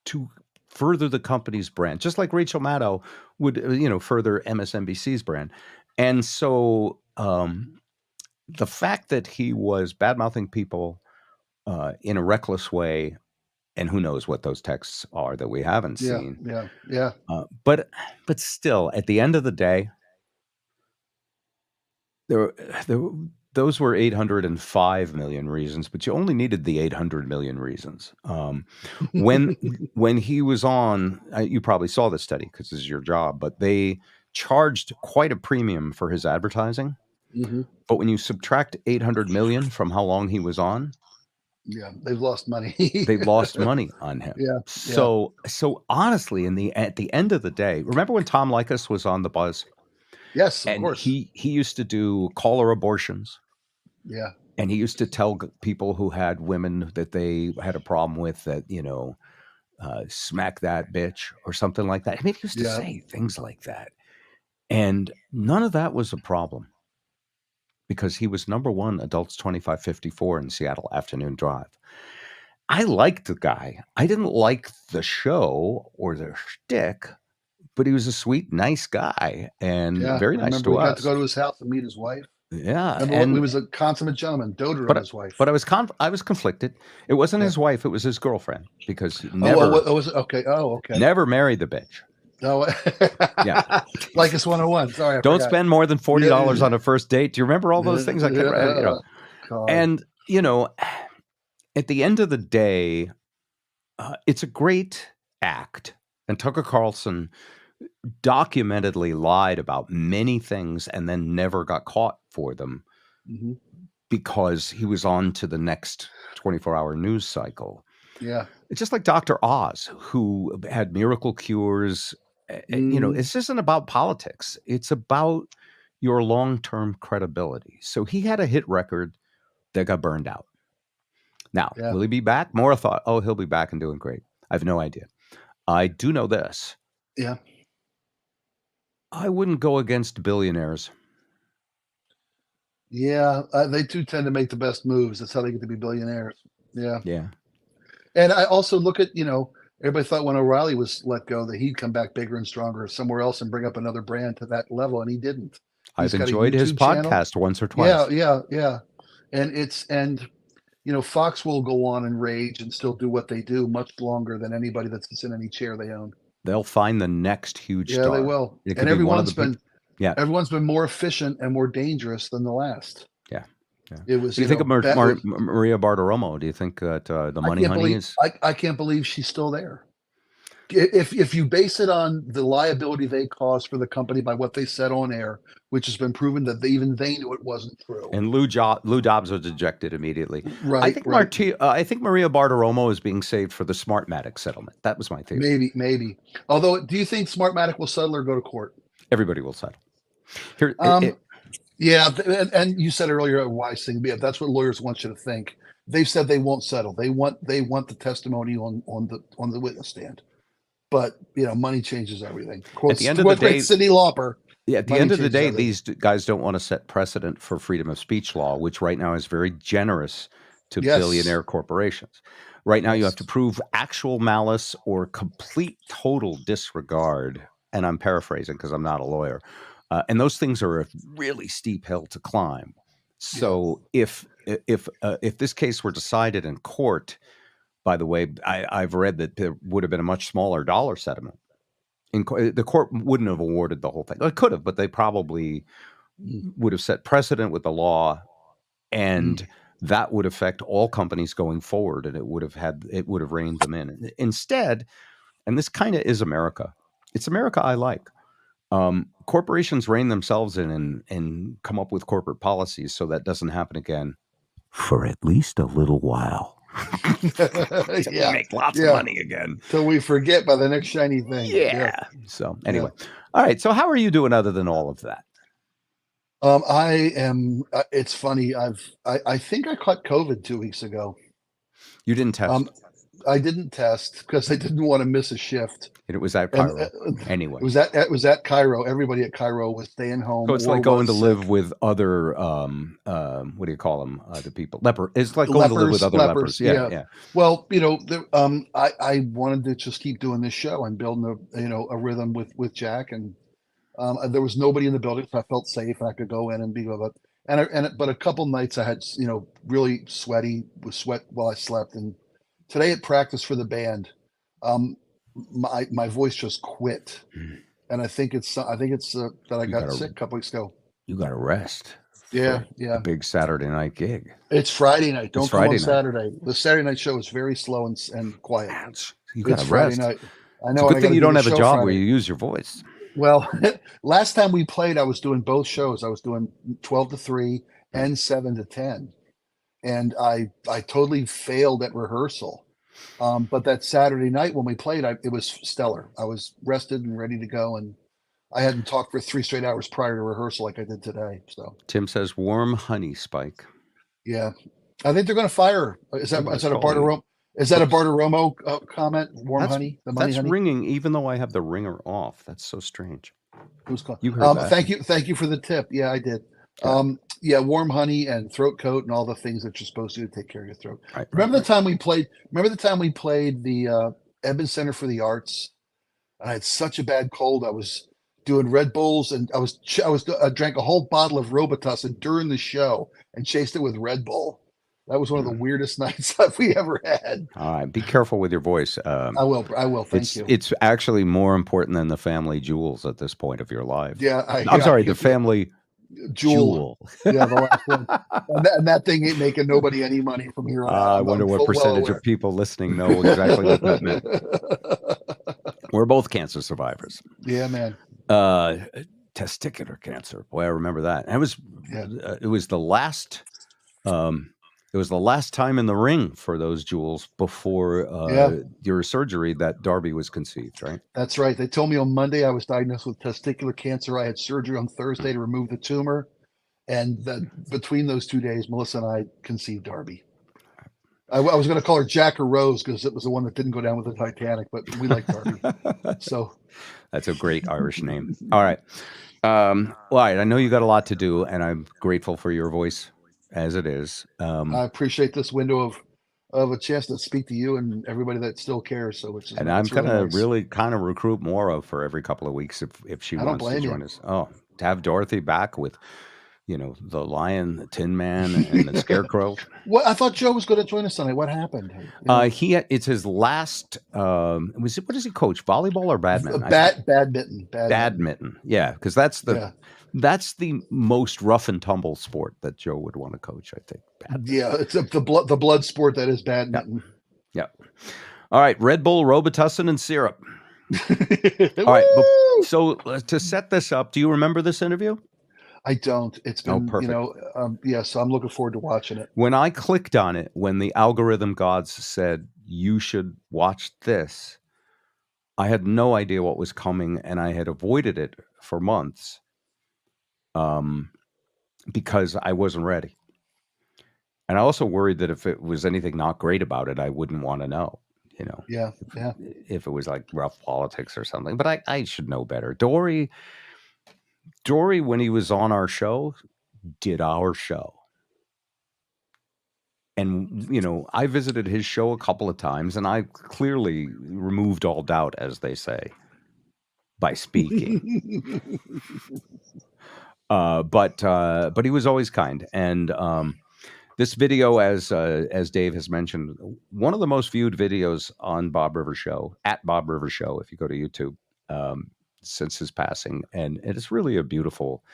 Speaker 1: to further the company's brand, just like Rachel Maddow would, further MSNBC's brand. And so the fact that he was bad-mouthing people in a reckless way, and who knows what those texts are that we haven't seen.
Speaker 3: Yeah.
Speaker 1: But still, at the end of the day, those were 805 million reasons, but you only needed the 800 million reasons. When he was on, you probably saw this study because this is your job, but they charged quite a premium for his advertising. But when you subtract 800 million from how long he was on,
Speaker 3: they've lost money.
Speaker 1: They've lost money on him. So honestly, at the end of the day, remember when Tom Likas was on The Buzz?
Speaker 3: Yes, of course.
Speaker 1: He used to do caller abortions.
Speaker 3: Yeah.
Speaker 1: And he used to tell people who had women that they had a problem with that, smack that bitch or something like that. I mean, he used to say things like that. And none of that was a problem because he was number one adults 25-54 in Seattle Afternoon Drive. I liked the guy. I didn't like the show or the shtick, but he was a sweet, nice guy and very nice to us.
Speaker 3: We got to go to his house and meet his wife.
Speaker 1: Yeah,
Speaker 3: and he was a consummate gentleman. Doted on his wife.
Speaker 1: But I was conflicted. It wasn't his wife; it was his girlfriend because he never married the bitch.
Speaker 3: No,
Speaker 1: yeah,
Speaker 3: like it's 101. Sorry,
Speaker 1: don't spend more than $40 on a first date. Do you remember all those things? I could, and at the end of the day, it's a great act, and Tucker Carlson documentedly lied about many things and then never got caught for them because he was on to the next 24-hour news cycle.
Speaker 3: Yeah.
Speaker 1: It's just like Dr. Oz, who had miracle cures. This isn't about politics. It's about your long-term credibility. So he had a hit record that got burned out. Now, will he be back? Maura thought, he'll be back and doing great. I have no idea. I do know this.
Speaker 3: Yeah.
Speaker 1: I wouldn't go against billionaires.
Speaker 3: Yeah, they do tend to make the best moves. That's how they get to be billionaires. Yeah.
Speaker 1: Yeah.
Speaker 3: And I also look at, everybody thought when O'Reilly was let go that he'd come back bigger and stronger somewhere else and bring up another brand to that level, and he didn't.
Speaker 1: I've enjoyed his podcast once or twice.
Speaker 3: Yeah. And Fox will go on and rage and still do what they do much longer than anybody that sits in any chair they own.
Speaker 1: They'll find the next huge
Speaker 3: Yeah,
Speaker 1: star.
Speaker 3: they will.
Speaker 1: It could
Speaker 3: And
Speaker 1: be
Speaker 3: everyone's been more efficient and more dangerous than the last.
Speaker 1: Yeah. Yeah.
Speaker 3: It was.
Speaker 1: What do you think of Maria Bartiromo? Do you think that the Money Honey is?
Speaker 3: I can't believe she's still there. If you base it on the liability they caused for the company by what they said on air, which has been proven that they knew it wasn't true.
Speaker 1: And Lou Dobbs was ejected immediately.
Speaker 3: Right.
Speaker 1: I think Maria Bartiromo is being saved for the Smartmatic settlement. That was my theory.
Speaker 3: Maybe. Although, do you think Smartmatic will settle or go to court?
Speaker 1: Everybody will settle. Here,
Speaker 3: yeah, and you said earlier a wise thing. Yeah, that's what lawyers want you to think. They've said they won't settle. They want the testimony on the witness stand. But money changes everything.
Speaker 1: At the end of the day,
Speaker 3: Cyndi Lauper.
Speaker 1: Yeah, at the end of the day, these guys don't want to set precedent for freedom of speech law, which right now is very generous to billionaire corporations. Right now, you have to prove actual malice or complete total disregard. And I'm paraphrasing because I'm not a lawyer. And those things are a really steep hill to climb. So if this case were decided in court, by the way, I've read that there would have been a much smaller dollar settlement. The court wouldn't have awarded the whole thing. It could have, but they probably would have set precedent with the law, and that would affect all companies going forward, and it would have reined them in. Instead, and this kind of is America. It's America I like. Corporations rein themselves in and come up with corporate policies so that doesn't happen again for at least a little while. Make lots of money again
Speaker 3: till we forget by the next shiny thing.
Speaker 1: So anyway, all right, so how are you doing other than all of that?
Speaker 3: I am it's funny, I think I caught COVID 2 weeks ago.
Speaker 1: You didn't test?
Speaker 3: I didn't test because I didn't want to miss a shift.
Speaker 1: And it was at KIRO. Anyway,
Speaker 3: it was at KIRO. Everybody at KIRO was staying home.
Speaker 1: So it's like going to live with other what do you call them? The people It's like going to live with other lepers. Yeah.
Speaker 3: Well, I wanted to just keep doing this show and building a rhythm with Jack, and there was nobody in the building, so I felt safe and I could go in and be with it. But a couple nights I had really sweaty with sweat while I slept, and today at practice for the band, my voice just quit, and I think it's that I got sick a couple weeks ago.
Speaker 1: You got to rest.
Speaker 3: Yeah.
Speaker 1: A big Saturday night gig.
Speaker 3: It's Friday night. Don't come on Saturday. The Saturday night show is very slow and quiet.
Speaker 1: You got to
Speaker 3: Friday
Speaker 1: rest.
Speaker 3: Night. I know.
Speaker 1: It's a good thing you don't have a job where you use your voice.
Speaker 3: Well, last time we played, I was doing both shows. I was doing 12 to 3 and 7 to 10, and I totally failed at rehearsal. But that Saturday night when we played, it was stellar. I was rested and ready to go, and I hadn't talked for 3 straight hours prior to rehearsal like I did today. So
Speaker 1: Tim says warm honey, Spike.
Speaker 3: Yeah, I think they're going to fire. Is that a Bartiromo? Is that a Bartiromo comment? Warm honey. The money honey?
Speaker 1: Ringing, even though I have the ringer off. That's so strange.
Speaker 3: Who's calling?
Speaker 1: You heard that.
Speaker 3: Thank you for the tip. Yeah, I did. Warm honey and throat coat and all the things that you're supposed to do to take care of your throat. Remember the time we played the Edmond Center for the Arts? I had such a bad cold. I was doing Red Bulls, and I drank a whole bottle of Robitussin during the show and chased it with Red Bull. That was one of the weirdest nights we ever had.
Speaker 1: All right, be careful with your voice.
Speaker 3: I will. Thank you.
Speaker 1: It's actually more important than the family jewels at this point of your life.
Speaker 3: Yeah,
Speaker 1: I'm sorry, the family jewel.
Speaker 3: Yeah, the last one. And that thing ain't making nobody any money from here on out.
Speaker 1: I wonder what percentage of people listening know exactly what that meant. We're both cancer survivors.
Speaker 3: Yeah, man.
Speaker 1: Testicular cancer. Boy, I remember that. And it was the last. It was the last time in the ring for those jewels before your surgery that Darby was conceived, right?
Speaker 3: That's right. They told me on Monday I was diagnosed with testicular cancer. I had surgery on Thursday to remove the tumor. And between those 2 days, Melissa and I conceived Darby. I was going to call her Jack or Rose because it was the one that didn't go down with the Titanic, but we like Darby. So
Speaker 1: that's a great Irish name. All right. All right. I know you got a lot to do, and I'm grateful for your voice as it is.
Speaker 3: I appreciate this window of a chance to speak to you and everybody that still cares. So
Speaker 1: I'm gonna really kind of recruit Maura for every couple of weeks if she wants to join us. Oh, to have Dorothy back with the lion, the Tin Man, and the Scarecrow.
Speaker 3: Well, I thought Joe was going to join us tonight. What happened?
Speaker 1: It's his last. What does he coach? Volleyball or badminton?
Speaker 3: Badminton.
Speaker 1: Badminton. Yeah, because that's the most rough and tumble sport that Joe would want to coach, I think. Badminton. Yeah,
Speaker 3: it's the blood sport that is badminton.
Speaker 1: Yep. All right, Red Bull, Robitussin, and syrup. All right. So to set this up, do you remember this interview?
Speaker 3: I don't. It's been,
Speaker 1: perfect.
Speaker 3: So I'm looking forward to watching it.
Speaker 1: When I clicked on it, when the algorithm gods said, you should watch this, I had no idea what was coming, and I had avoided it for months because I wasn't ready. And I also worried that if it was anything not great about it, I wouldn't want to know,
Speaker 3: Yeah.
Speaker 1: If it was like rough politics or something. But I should know better. Dori, when he was on our show, did our show. And, I visited his show a couple of times, and I clearly removed all doubt, as they say, by speaking. But he was always kind. And this video, as Dave has mentioned, one of the most viewed videos on Bob Rivers Show, at Bob Rivers Show, if you go to YouTube, since his passing. And it is really a beautiful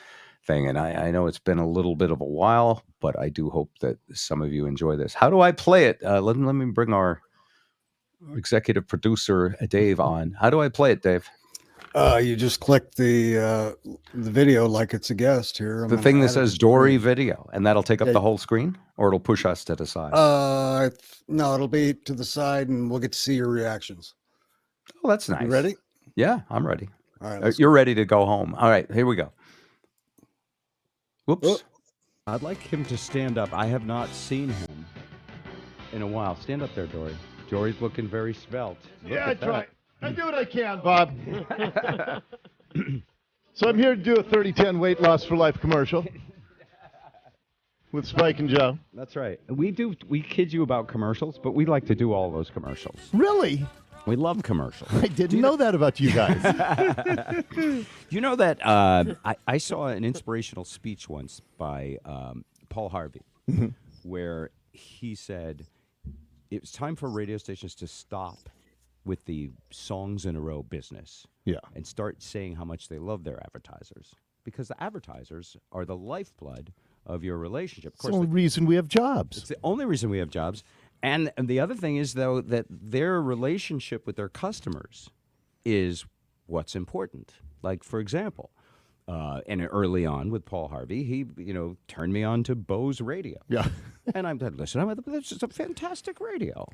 Speaker 1: thing. And I know it's been a little bit of a while, but I do hope that some of you enjoy this. How do I play it? Let me bring our executive producer, Dave, on. How do I play it, Dave?
Speaker 4: You just click the video like it's a guest here.
Speaker 1: The thing that says Dori video, and that'll take up the whole screen, or it'll push us to the side?
Speaker 4: No, it'll be to the side, and we'll get to see your reactions.
Speaker 1: Oh, that's nice.
Speaker 4: You ready?
Speaker 1: Yeah, I'm ready.
Speaker 4: All right,
Speaker 1: you're ready to go home. All right, here we go. Whoops. Oh. I'd like him to stand up. I have not seen him in a while. Stand up there, Dori. Dori's looking very svelte.
Speaker 5: I try. I do what I can, Bob. So I'm here to do a 30-10 weight loss for life commercial with Spike and Joe.
Speaker 1: That's right. We kid you about commercials, but we like to do all those commercials.
Speaker 5: Really?
Speaker 1: We love commercials.
Speaker 5: I didn't know that about you guys.
Speaker 1: You know that I saw an inspirational speech once by Paul Harvey, where he said it was time for radio stations to stop with the songs in a row business, and start saying how much they love their advertisers, because the advertisers are the lifeblood of your relationship. Of course,
Speaker 5: it's the only reason we have jobs.
Speaker 1: It's the only reason we have jobs. And the other thing is, though, that their relationship with their customers is what's important. Like, for example, and early on with Paul Harvey, he turned me on to Bose Radio.
Speaker 5: Yeah,
Speaker 1: and I'm listen. This is a fantastic radio.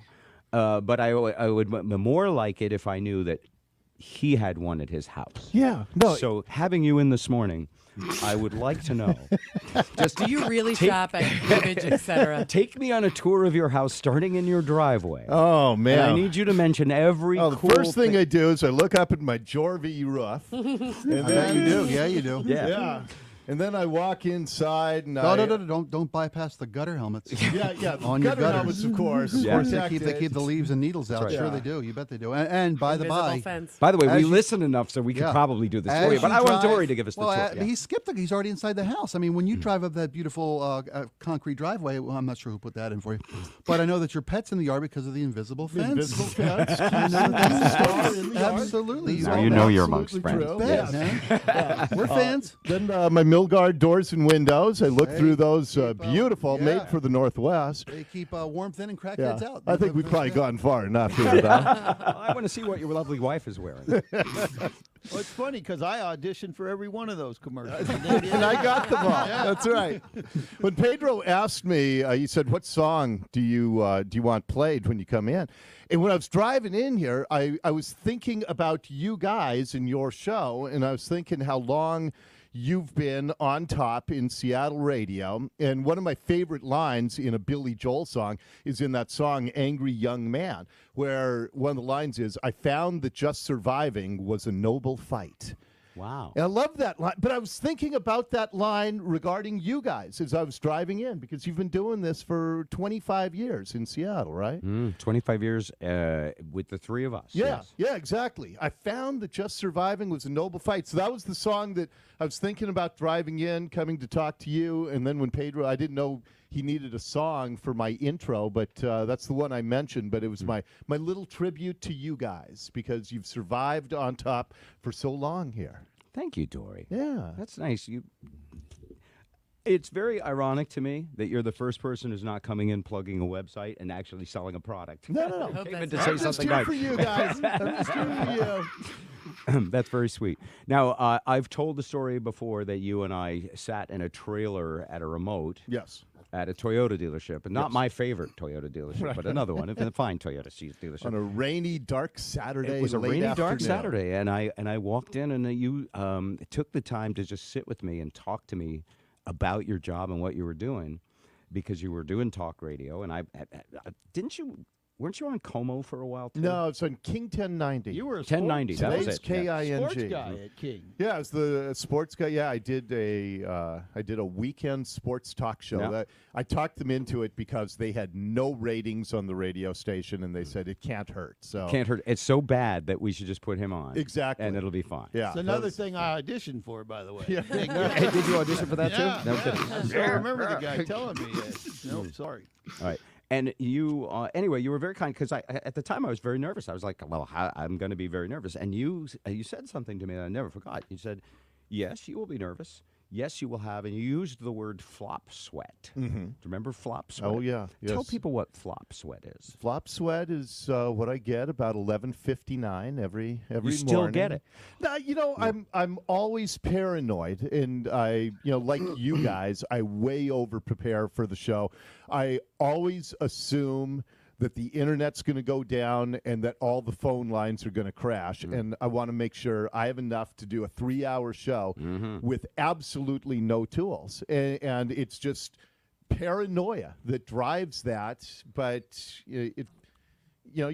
Speaker 1: But I would more like it if I knew that he had one at his house.
Speaker 5: Yeah. No.
Speaker 1: So having you in this morning, I would like to know.
Speaker 6: Just do you really shop at Image, etc.?
Speaker 1: Take me on a tour of your house, starting in your driveway.
Speaker 5: Oh man!
Speaker 1: And I need you to mention every.
Speaker 5: The first thing I do is I look up at my Jorvie roof. And then
Speaker 3: you do. Yeah, you do.
Speaker 5: Yeah. And then I walk inside and
Speaker 7: don't bypass the gutter helmets.
Speaker 5: Yeah,
Speaker 7: on
Speaker 5: gutter
Speaker 7: your
Speaker 5: helmets, of course.
Speaker 7: Of course, they keep the leaves and needles out.
Speaker 1: Right.
Speaker 7: Sure, they do. You bet they do. And by the
Speaker 1: way, we listen enough so we could probably do this for you. But I want Dori to give us the tour.
Speaker 7: He skipped it. He's already inside the house. I mean, when you drive up that beautiful concrete driveway, well, I'm not sure who put that in for you, but I know that your pet's in the yard because of the invisible fence.
Speaker 5: Invisible fence.
Speaker 7: Absolutely.
Speaker 1: Now you know you're amongst friends.
Speaker 7: We're fans.
Speaker 5: Then my Milgard doors and windows. I look through those, beautiful, made for the Northwest.
Speaker 7: They keep warmth in and crackheads out.
Speaker 5: I think we've probably gone far enough here.
Speaker 1: I want to see what your lovely wife is wearing.
Speaker 8: Well, it's funny because I auditioned for every one of those commercials.
Speaker 5: And I got them all. That's right. When Pedro asked me, he said, what song do you want played when you come in? And when I was driving in here, I was thinking about you guys and your show, and I was thinking how long you've been on top in Seattle radio. And one of my favorite lines in a Billy Joel song is in that song, Angry Young Man, where one of the lines is, I found that just surviving was a noble fight.
Speaker 1: Wow.
Speaker 5: And I love that line. But I was thinking about that line regarding you guys as I was driving in, because you've been doing this for 25 years in Seattle, right?
Speaker 1: 25 years with the three of us.
Speaker 5: Yeah,
Speaker 1: Yes.
Speaker 5: yeah, exactly. I found that just surviving was a noble fight. So that was the song that I was thinking about driving in, coming to talk to you. And then when Pedro, I didn't know he needed a song for my intro, but that's the one I mentioned. But it was my little tribute to you guys, because you've survived on top for so long here.
Speaker 1: Thank you, Dori.
Speaker 5: Yeah.
Speaker 1: That's nice. It's very ironic to me that you're the first person who's not coming in plugging a website and actually selling a product.
Speaker 5: No.
Speaker 6: Hope
Speaker 1: Came in
Speaker 6: that's
Speaker 1: to
Speaker 6: right.
Speaker 1: say
Speaker 5: I'm just
Speaker 1: something
Speaker 5: here
Speaker 1: nice.
Speaker 5: for you guys. I'm just here for you.
Speaker 1: That's very sweet. Now, I've told the story before that you and I sat in a trailer at a remote
Speaker 5: Yes.
Speaker 1: at a Toyota dealership, and not
Speaker 5: Yes.
Speaker 1: my favorite Toyota delership, but another one, a fine Toyota dealership.
Speaker 5: On a rainy, dark Saturday.
Speaker 1: It was a
Speaker 5: late
Speaker 1: rainy, dark
Speaker 5: afternoon.
Speaker 1: Saturday, and I walked in, and you took the time to just sit with me and talk to me about your job and what you were doing, because you were doing talk radio, and weren't you on Como for a while too?
Speaker 5: No, it's on King 1090.
Speaker 8: You were a
Speaker 1: 1090. That was
Speaker 5: Today's
Speaker 1: it. Yeah.
Speaker 5: KING.
Speaker 8: sports guy at King.
Speaker 5: Yeah, I was the sports guy. Yeah, I did a weekend sports talk show.
Speaker 1: Yeah.
Speaker 5: I talked them into it because they had no ratings on the radio station, and they said it can't hurt. So
Speaker 1: Can't hurt. It's so bad that we should just put him on.
Speaker 5: Exactly.
Speaker 1: And it'll be fine.
Speaker 5: Yeah,
Speaker 8: It's another thing I auditioned for, by the way.
Speaker 5: Yeah.
Speaker 1: Hey, did you audition for that
Speaker 8: Yeah.
Speaker 1: too? No kidding.
Speaker 8: So I remember the guy telling me, no, sorry.
Speaker 1: All right. And you, anyway, you were very kind, because at the time I was very nervous. I was like, well, I'm going to be very nervous. And you said something to me that I never forgot. You said, yes, you will be nervous. Yes, you will have. And you used the word flop sweat. Do you remember flop sweat?
Speaker 5: Oh yeah.
Speaker 1: Tell
Speaker 5: Yes.
Speaker 1: people what flop sweat is.
Speaker 5: Flop sweat is what I get about 11:59 every
Speaker 1: You still
Speaker 5: morning.
Speaker 1: get it.
Speaker 5: No, I'm always paranoid, and I like you guys, I way over prepare for the show. I always assume that the internet's going to go down and that all the phone lines are going to crash, and I want to make sure I have enough to do a 3-hour show with absolutely no tools, and it's just paranoia that drives that. But you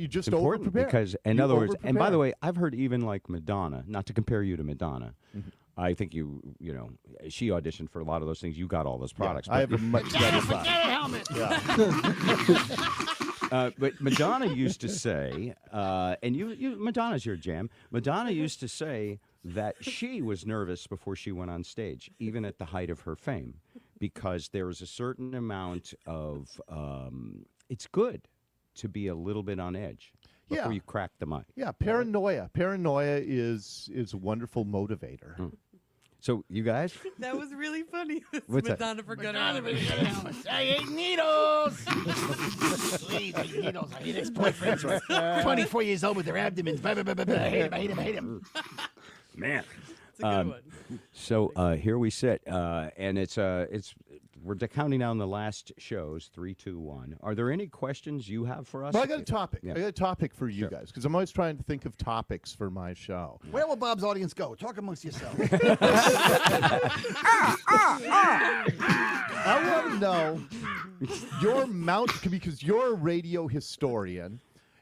Speaker 5: just
Speaker 1: It's important
Speaker 5: over-prepare.
Speaker 1: because, in
Speaker 5: You
Speaker 1: other words, and by
Speaker 5: over-prepare.
Speaker 1: the way, I've heard even like Madonna, not to compare you to Madonna. I think she auditioned for a lot of those things. You got all those products.
Speaker 5: I have a much better thought.
Speaker 1: But Madonna used to say, and Madonna's your jam. Madonna used to say that she was nervous before she went on stage, even at the height of her fame, because there was a certain amount of, it's good to be a little bit on edge before
Speaker 5: Yeah.
Speaker 1: you crack the mic.
Speaker 5: Yeah, paranoia. Paranoia is a wonderful motivator.
Speaker 1: So you guys,
Speaker 6: That was really funny.
Speaker 1: What's that?
Speaker 6: Madonna forgot her
Speaker 8: I hate needles. Please, I hate needles. I hate ex-boyfriends. 24 years old with their abdomens. Blah, blah, blah, blah, blah. I hate him.
Speaker 1: man.
Speaker 6: It's a good one.
Speaker 1: So here we sit, and we're counting down the last shows, 3, 2, 1. Are there any questions you have for us?
Speaker 5: Well, I got a topic.
Speaker 1: Yeah.
Speaker 5: I got a topic for you guys, because I'm always trying to think of topics for my show.
Speaker 7: Where will Bob's audience go? Talk amongst yourselves.
Speaker 5: I want to know your because you're a radio historian,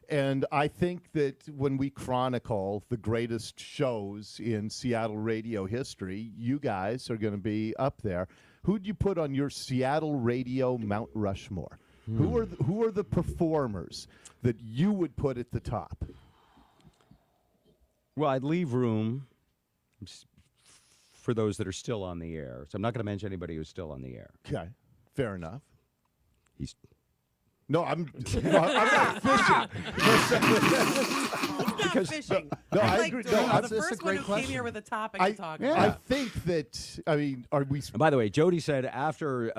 Speaker 5: and I think that when we chronicle the greatest shows in Seattle radio history, you guys are going to be up there. Who'd you put on your Seattle radio Mount Rushmore? Who are the performers that you would put at the top?
Speaker 1: Well, I'd leave room for those that are still on the air. So I'm not going to mention anybody who's still on the air.
Speaker 5: Okay, fair enough.
Speaker 1: No,
Speaker 5: I'm not fishing.
Speaker 6: It's not fishing.
Speaker 5: no, I
Speaker 6: like
Speaker 5: agree.
Speaker 6: Dori,
Speaker 5: No,
Speaker 6: the
Speaker 7: that's a
Speaker 6: first
Speaker 7: great
Speaker 6: one who
Speaker 7: question.
Speaker 6: came here with a topic to talk
Speaker 5: I
Speaker 6: about.
Speaker 5: think that, are we...
Speaker 1: And by the way, Jody said after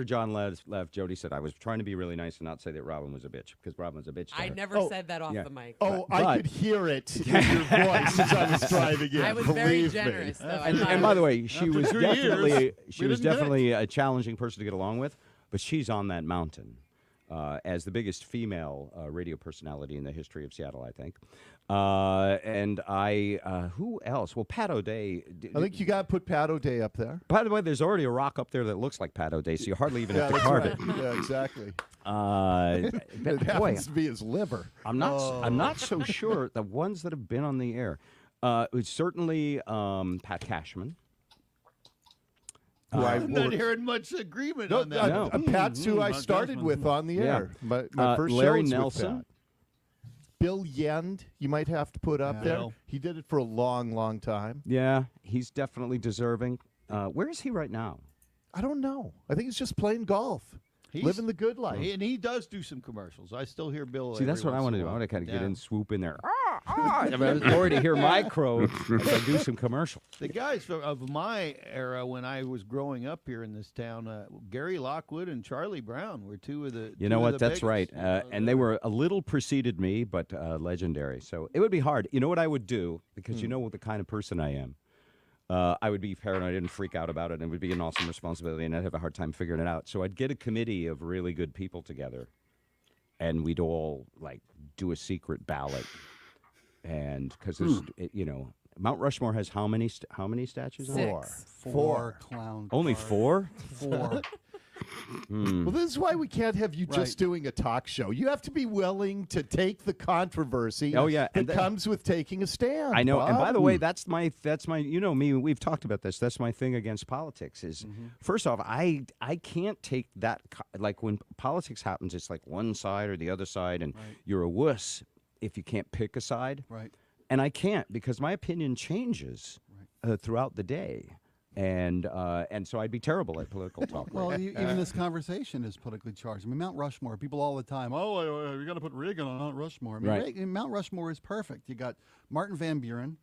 Speaker 1: John left, Jody said, I was trying to be really nice and not say that Robin was a bitch, because Robin was a bitch to
Speaker 6: I
Speaker 1: her.
Speaker 6: never said that off
Speaker 1: yeah.
Speaker 6: the mic.
Speaker 5: Oh,
Speaker 1: But-
Speaker 5: I could hear it in your voice as I was driving in.
Speaker 6: I was
Speaker 5: Believe
Speaker 6: very
Speaker 5: me.
Speaker 6: generous, though.
Speaker 1: And by the way, she was
Speaker 8: 3 years,
Speaker 1: definitely a challenging person to get along with, but she's on that mountain. As the biggest female radio personality in the history of Seattle, I think. And who else? Well, Pat O'Day.
Speaker 5: I think you got to put Pat O'Day up there.
Speaker 1: By the way, there's already a rock up there that looks like Pat O'Day, so you hardly even have to
Speaker 5: that's
Speaker 1: carve
Speaker 5: right.
Speaker 1: it.
Speaker 5: Yeah, exactly.
Speaker 1: But
Speaker 5: It
Speaker 1: boy,
Speaker 5: happens to be his liver.
Speaker 1: I'm not so sure the ones that have been on the air. It was certainly Pat Cashman.
Speaker 8: I'm not hearing much agreement on that.
Speaker 1: No.
Speaker 5: Pat's who I started with on the air. My first
Speaker 1: Larry
Speaker 5: shows
Speaker 1: Nelson.
Speaker 5: with Pat. Bill Yend, you might have to put up there. He did it for a long, long time.
Speaker 1: Yeah, he's definitely deserving. Where is he right now?
Speaker 5: I don't know. I think he's just playing golf. Living the good life.
Speaker 8: And he does do some commercials. I still hear Bill.
Speaker 1: See, that's what I want to do. I want to kind of get in, swoop in there. I was worried to hear my crow as I do some commercial.
Speaker 8: The guys of my era when I was growing up here in this town, Gary Lockwood and Charlie Brown were two of the.
Speaker 1: You know what? That's
Speaker 8: biggest,
Speaker 1: right. And they were a little preceded me, but legendary. So it would be hard. You know what I would do? Because you know the kind of person I am. I would be paranoid and freak out about it, and it would be an awesome responsibility, and I'd have a hard time figuring it out. So I'd get a committee of really good people together, and we'd all like do a secret ballot. And because Mount Rushmore has how many statues?
Speaker 6: 6.
Speaker 7: Four clown.
Speaker 1: Only
Speaker 7: cars.
Speaker 1: 4?
Speaker 7: 4.
Speaker 5: Well, this is why we can't have you just doing a talk show. You have to be willing to take the controversy that comes with taking a stand.
Speaker 1: I know.
Speaker 5: Bob.
Speaker 1: And by the way, that's my you know me, we've talked about this. That's my thing against politics is first off, I can't take that like when politics happens, it's like one side or the other side and you're a wuss if you can't pick a side.
Speaker 7: Right.
Speaker 1: And I can't because my opinion changes throughout the day. And so I'd be terrible at political talk.
Speaker 7: Well, even this conversation is politically charged. I mean, Mount Rushmore, people all the time, you got to put Reagan on Mount Rushmore. I mean, Mount Rushmore is perfect. You got Martin Van Buren,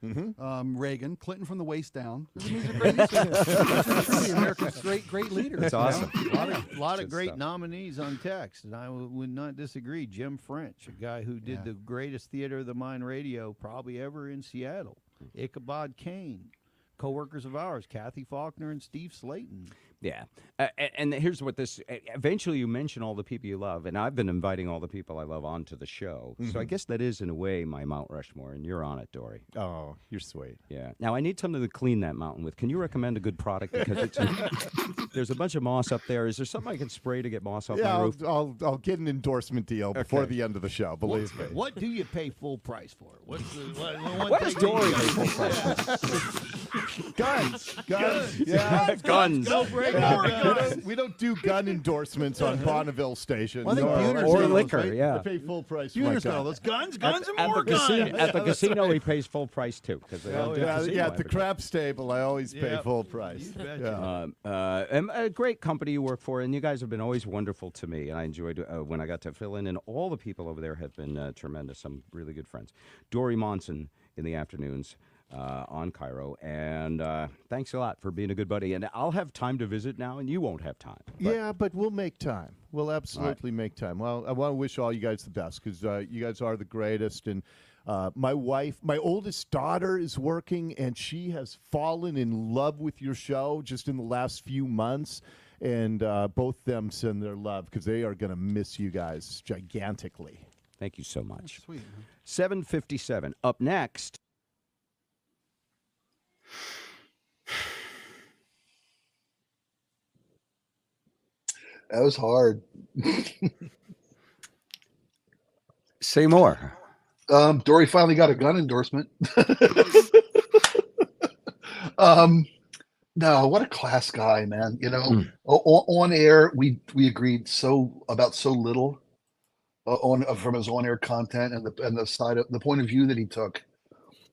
Speaker 7: Reagan, Clinton from the waist down. These are great. America's great leaders.
Speaker 1: That's awesome.
Speaker 8: A lot of great nominees on text, and I would not disagree. Jim French, a guy who did the greatest theater of the mind radio probably ever in Seattle. Ichabod Kane. Co-workers of ours, Kathy Faulkner and Steve Slayton.
Speaker 1: Yeah. And here's what this, eventually you mention all the people you love, and I've been inviting all the people I love onto the show. So I guess that is, in a way, my Mount Rushmore, and you're on it, Dori.
Speaker 5: Oh, you're sweet.
Speaker 1: Yeah. Now, I need something to clean that mountain with. Can you recommend a good product? Because there's a bunch of moss up there. Is there something I can spray to get moss off my roof?
Speaker 5: I'll get an endorsement deal before the end of the show, believe me.
Speaker 8: What do you pay full price for? What's the
Speaker 1: what does Dori pay full price for?
Speaker 5: Guns.
Speaker 1: Yeah, guns.
Speaker 5: We don't do gun endorsements on Bonneville Station.
Speaker 7: Well, I think
Speaker 1: or liquor,
Speaker 5: I pay full price for
Speaker 7: You
Speaker 5: my
Speaker 7: understand all
Speaker 5: gun.
Speaker 7: those guns
Speaker 1: At
Speaker 7: more
Speaker 1: the
Speaker 7: guns.
Speaker 1: At the casino, he pays full price, too.
Speaker 5: At the craps table, I always pay full price.
Speaker 1: And a great company you work for, and you guys have been always wonderful to me, and I enjoyed when I got to fill in, and all the people over there have been tremendous. Some really good friends. Dori Monson in the afternoons on KIRO, and thanks a lot for being a good buddy. And I'll have time to visit now, and you won't have time.
Speaker 5: But we'll make time. We'll absolutely make time. Well, I want to wish all you guys the best because you guys are the greatest. And my oldest daughter is working, and she has fallen in love with your show just in the last few months. And both them send their love because they are going to miss you guys gigantically.
Speaker 1: Thank you so much.
Speaker 7: Sweet.
Speaker 1: 7:57. Up next.
Speaker 3: That was hard.
Speaker 1: Say more.
Speaker 3: Dori finally got a gun endorsement. No, what a class guy, man. You know, on air, we agreed about so little from his on air content and the side of the point of view that he took.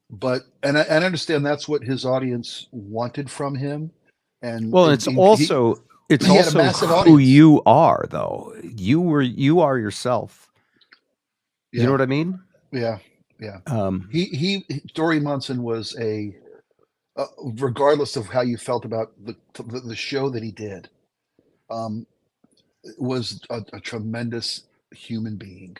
Speaker 3: But I understand that's what his audience wanted from him. And
Speaker 1: it's also who you are, though. You are yourself. You know what I mean?
Speaker 3: Yeah. Dori Monson was regardless of how you felt about the show that he did, was a tremendous human being.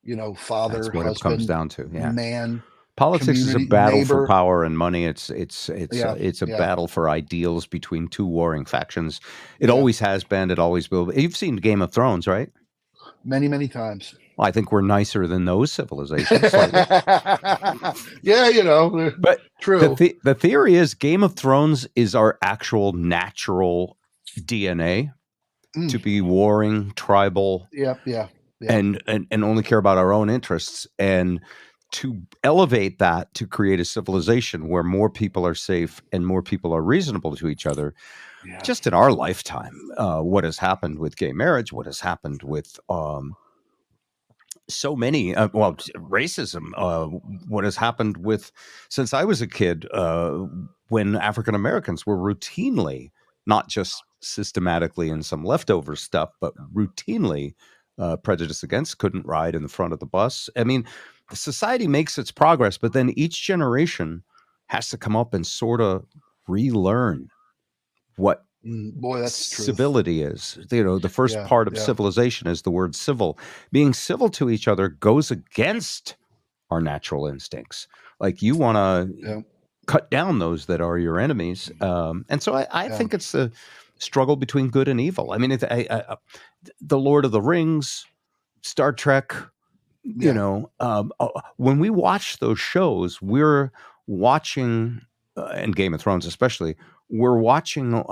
Speaker 3: You know, father,
Speaker 1: that's what
Speaker 3: husband,
Speaker 1: it comes down to. Yeah,
Speaker 3: man.
Speaker 1: Politics is a battle for power and money. It's a battle for ideals between two warring factions. It always has been. It always will be. You've seen Game of Thrones, right?
Speaker 3: Many, many times.
Speaker 1: Well, I think we're nicer than those civilizations.
Speaker 3: Yeah, you know,
Speaker 1: but
Speaker 3: true.
Speaker 1: The theory is Game of Thrones is our actual natural DNA to be warring, tribal,
Speaker 3: yeah,
Speaker 1: and only care about our own interests. And to elevate that to create a civilization where more people are safe and more people are reasonable to each other.
Speaker 3: Yeah.
Speaker 1: Just in our lifetime, what has happened with gay marriage, what has happened with so many, racism, what has happened with, since I was a kid, when African Americans were routinely, not just systematically in some leftover stuff, but routinely prejudiced against, couldn't ride in the front of the bus. I mean, society makes its progress, but then each generation has to come up and sort of relearn what
Speaker 3: Boy, that's
Speaker 1: civility is. You know, the first part of civilization is the word civil. Being civil to each other goes against our natural instincts. Like, you want to cut down those that are your enemies. And so I think it's the struggle between good and evil. I mean, the Lord of the Rings, Star Trek, you know, when we watch those shows, we're watching, and Game of Thrones especially, we're watching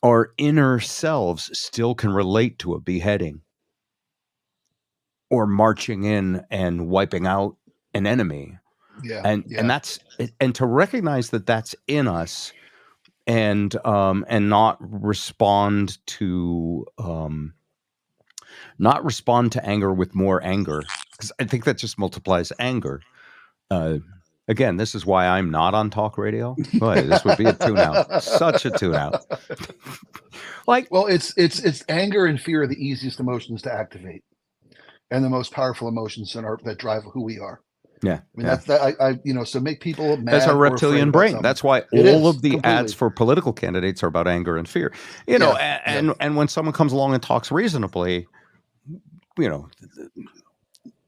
Speaker 1: our inner selves still can relate to a beheading or marching in and wiping out an enemy. And that's, and to recognize that that's in us, and not respond to anger with more anger, because I think that just multiplies anger. Again, this is why I'm not on talk radio. Boy, this would be a tune out. Such a tune out.
Speaker 3: Well, it's anger and fear are the easiest emotions to activate, and the most powerful emotions that drive who we are.
Speaker 1: Yeah.
Speaker 3: I mean, that's so make people mad.
Speaker 1: That's our reptilian brain. That's why all of the ads for political candidates are about anger and fear. You know, and when someone comes along and talks reasonably, you know,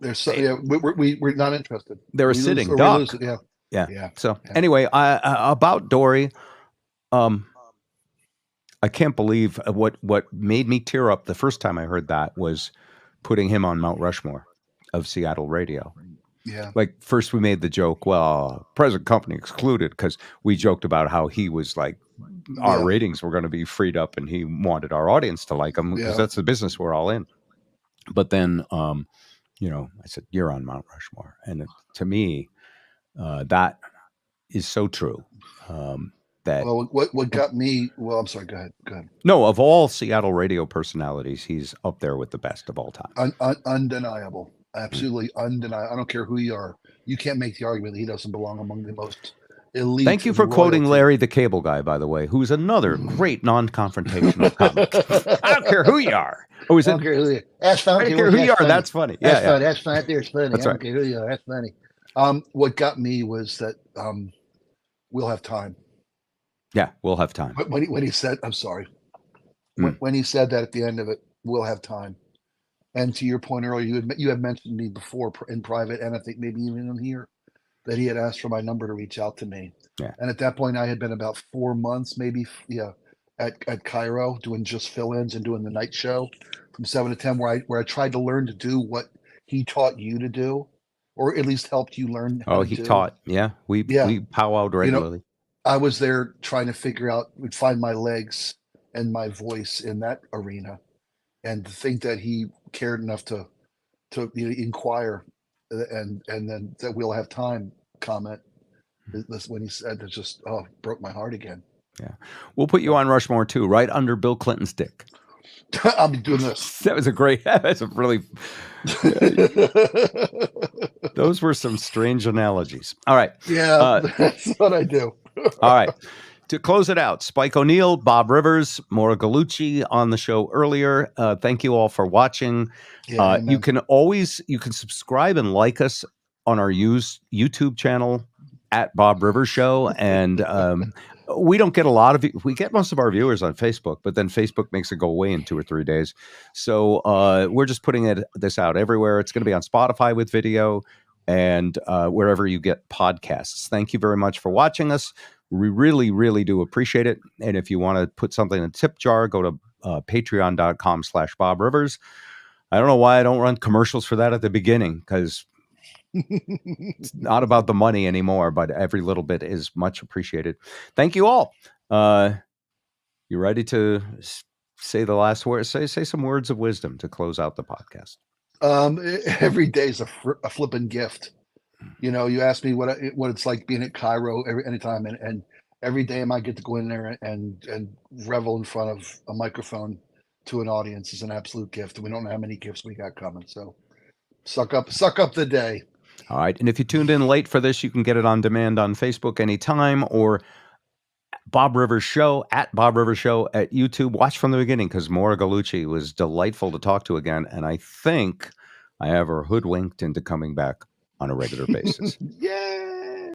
Speaker 3: we're not interested.
Speaker 1: They're a sitting duck. So anyway, about Dori, I can't believe what made me tear up the first time I heard that was putting him on Mount Rushmore of Seattle radio.
Speaker 3: Yeah.
Speaker 1: Like, first we made the joke, well, present company excluded, because we joked about how he was like, our ratings were going to be freed up and he wanted our audience to like him, because that's the business we're all in. But then, you know, I said, you're on Mount Rushmore. And to me, that is so true.
Speaker 3: What got me, I'm sorry, go ahead.
Speaker 1: No, of all Seattle radio personalities, he's up there with the best of all time.
Speaker 3: Undeniable. Absolutely undeniable. I don't care who you are. You can't make the argument that he doesn't belong among the most elite.
Speaker 1: Thank you for quoting Larry the Cable Guy, by the way, who's another great non-confrontational comic. I don't care who you are. Oh, is it?
Speaker 3: I don't care who you are. That's funny.
Speaker 1: I don't care who you are. That's funny.
Speaker 3: That's funny. That's funny. There's funny.
Speaker 1: That's
Speaker 3: I don't care who you are. That's funny. What got me was that we'll have time.
Speaker 1: Yeah, we'll have time.
Speaker 3: When he said, I'm sorry. When he said that at the end of it, we'll have time. And to your point earlier, you had mentioned me before in private, and I think maybe even in here, that he had asked for my number to reach out to me.
Speaker 1: Yeah.
Speaker 3: And at that point, I had been about 4 months, maybe, at KIRO, doing just fill-ins and doing the night show from 7 to 10, where I tried to learn to do what he taught you to do, or at least helped you learn how to do.
Speaker 1: Taught. Yeah. We powwowed regularly.
Speaker 3: I was there trying to figure out, find my legs and my voice in that arena. And to think that he cared enough to inquire, and then that we'll have time comment, when he said, that just broke my heart again.
Speaker 1: Yeah, we'll put you on Rushmore too, right under Bill Clinton's dick.
Speaker 3: I'll be doing this.
Speaker 1: That was a great. That's a really. Those were some strange analogies. All right.
Speaker 3: Yeah, that's what I do.
Speaker 1: All right. To close it out, Spike O'Neill, Bob Rivers, Maura Gallucci on the show earlier. Thank you all for watching. You can subscribe and like us on our YouTube channel at Bob Rivers Show. And we don't get a lot of, we get most of our viewers on Facebook, but then Facebook makes it go away in 2 or 3 days. So we're just putting this out everywhere. It's going to be on Spotify with video, and wherever you get podcasts. Thank you very much for watching us. We really, really do appreciate it. And if you want to put something in a tip jar, go to patreon.com/Bob Rivers. I don't know why I don't run commercials for that at the beginning, because it's not about the money anymore, but every little bit is much appreciated. Thank you all. You ready to say the last word? Say some words of wisdom to close out the podcast.
Speaker 3: Every day is a flipping gift. You know, you asked me what it's like being at KIRO anytime, and every day I get to go in there and revel in front of a microphone to an audience is an absolute gift. And we don't know how many gifts we got coming. So suck up the day.
Speaker 1: All right. And if you tuned in late for this, you can get it on demand on Facebook anytime, or Bob Rivers Show at Bob Rivers Show at YouTube. Watch from the beginning, because Maura Gallucci was delightful to talk to again. And I think I have her hoodwinked into coming back on a regular basis.
Speaker 3: Yeah.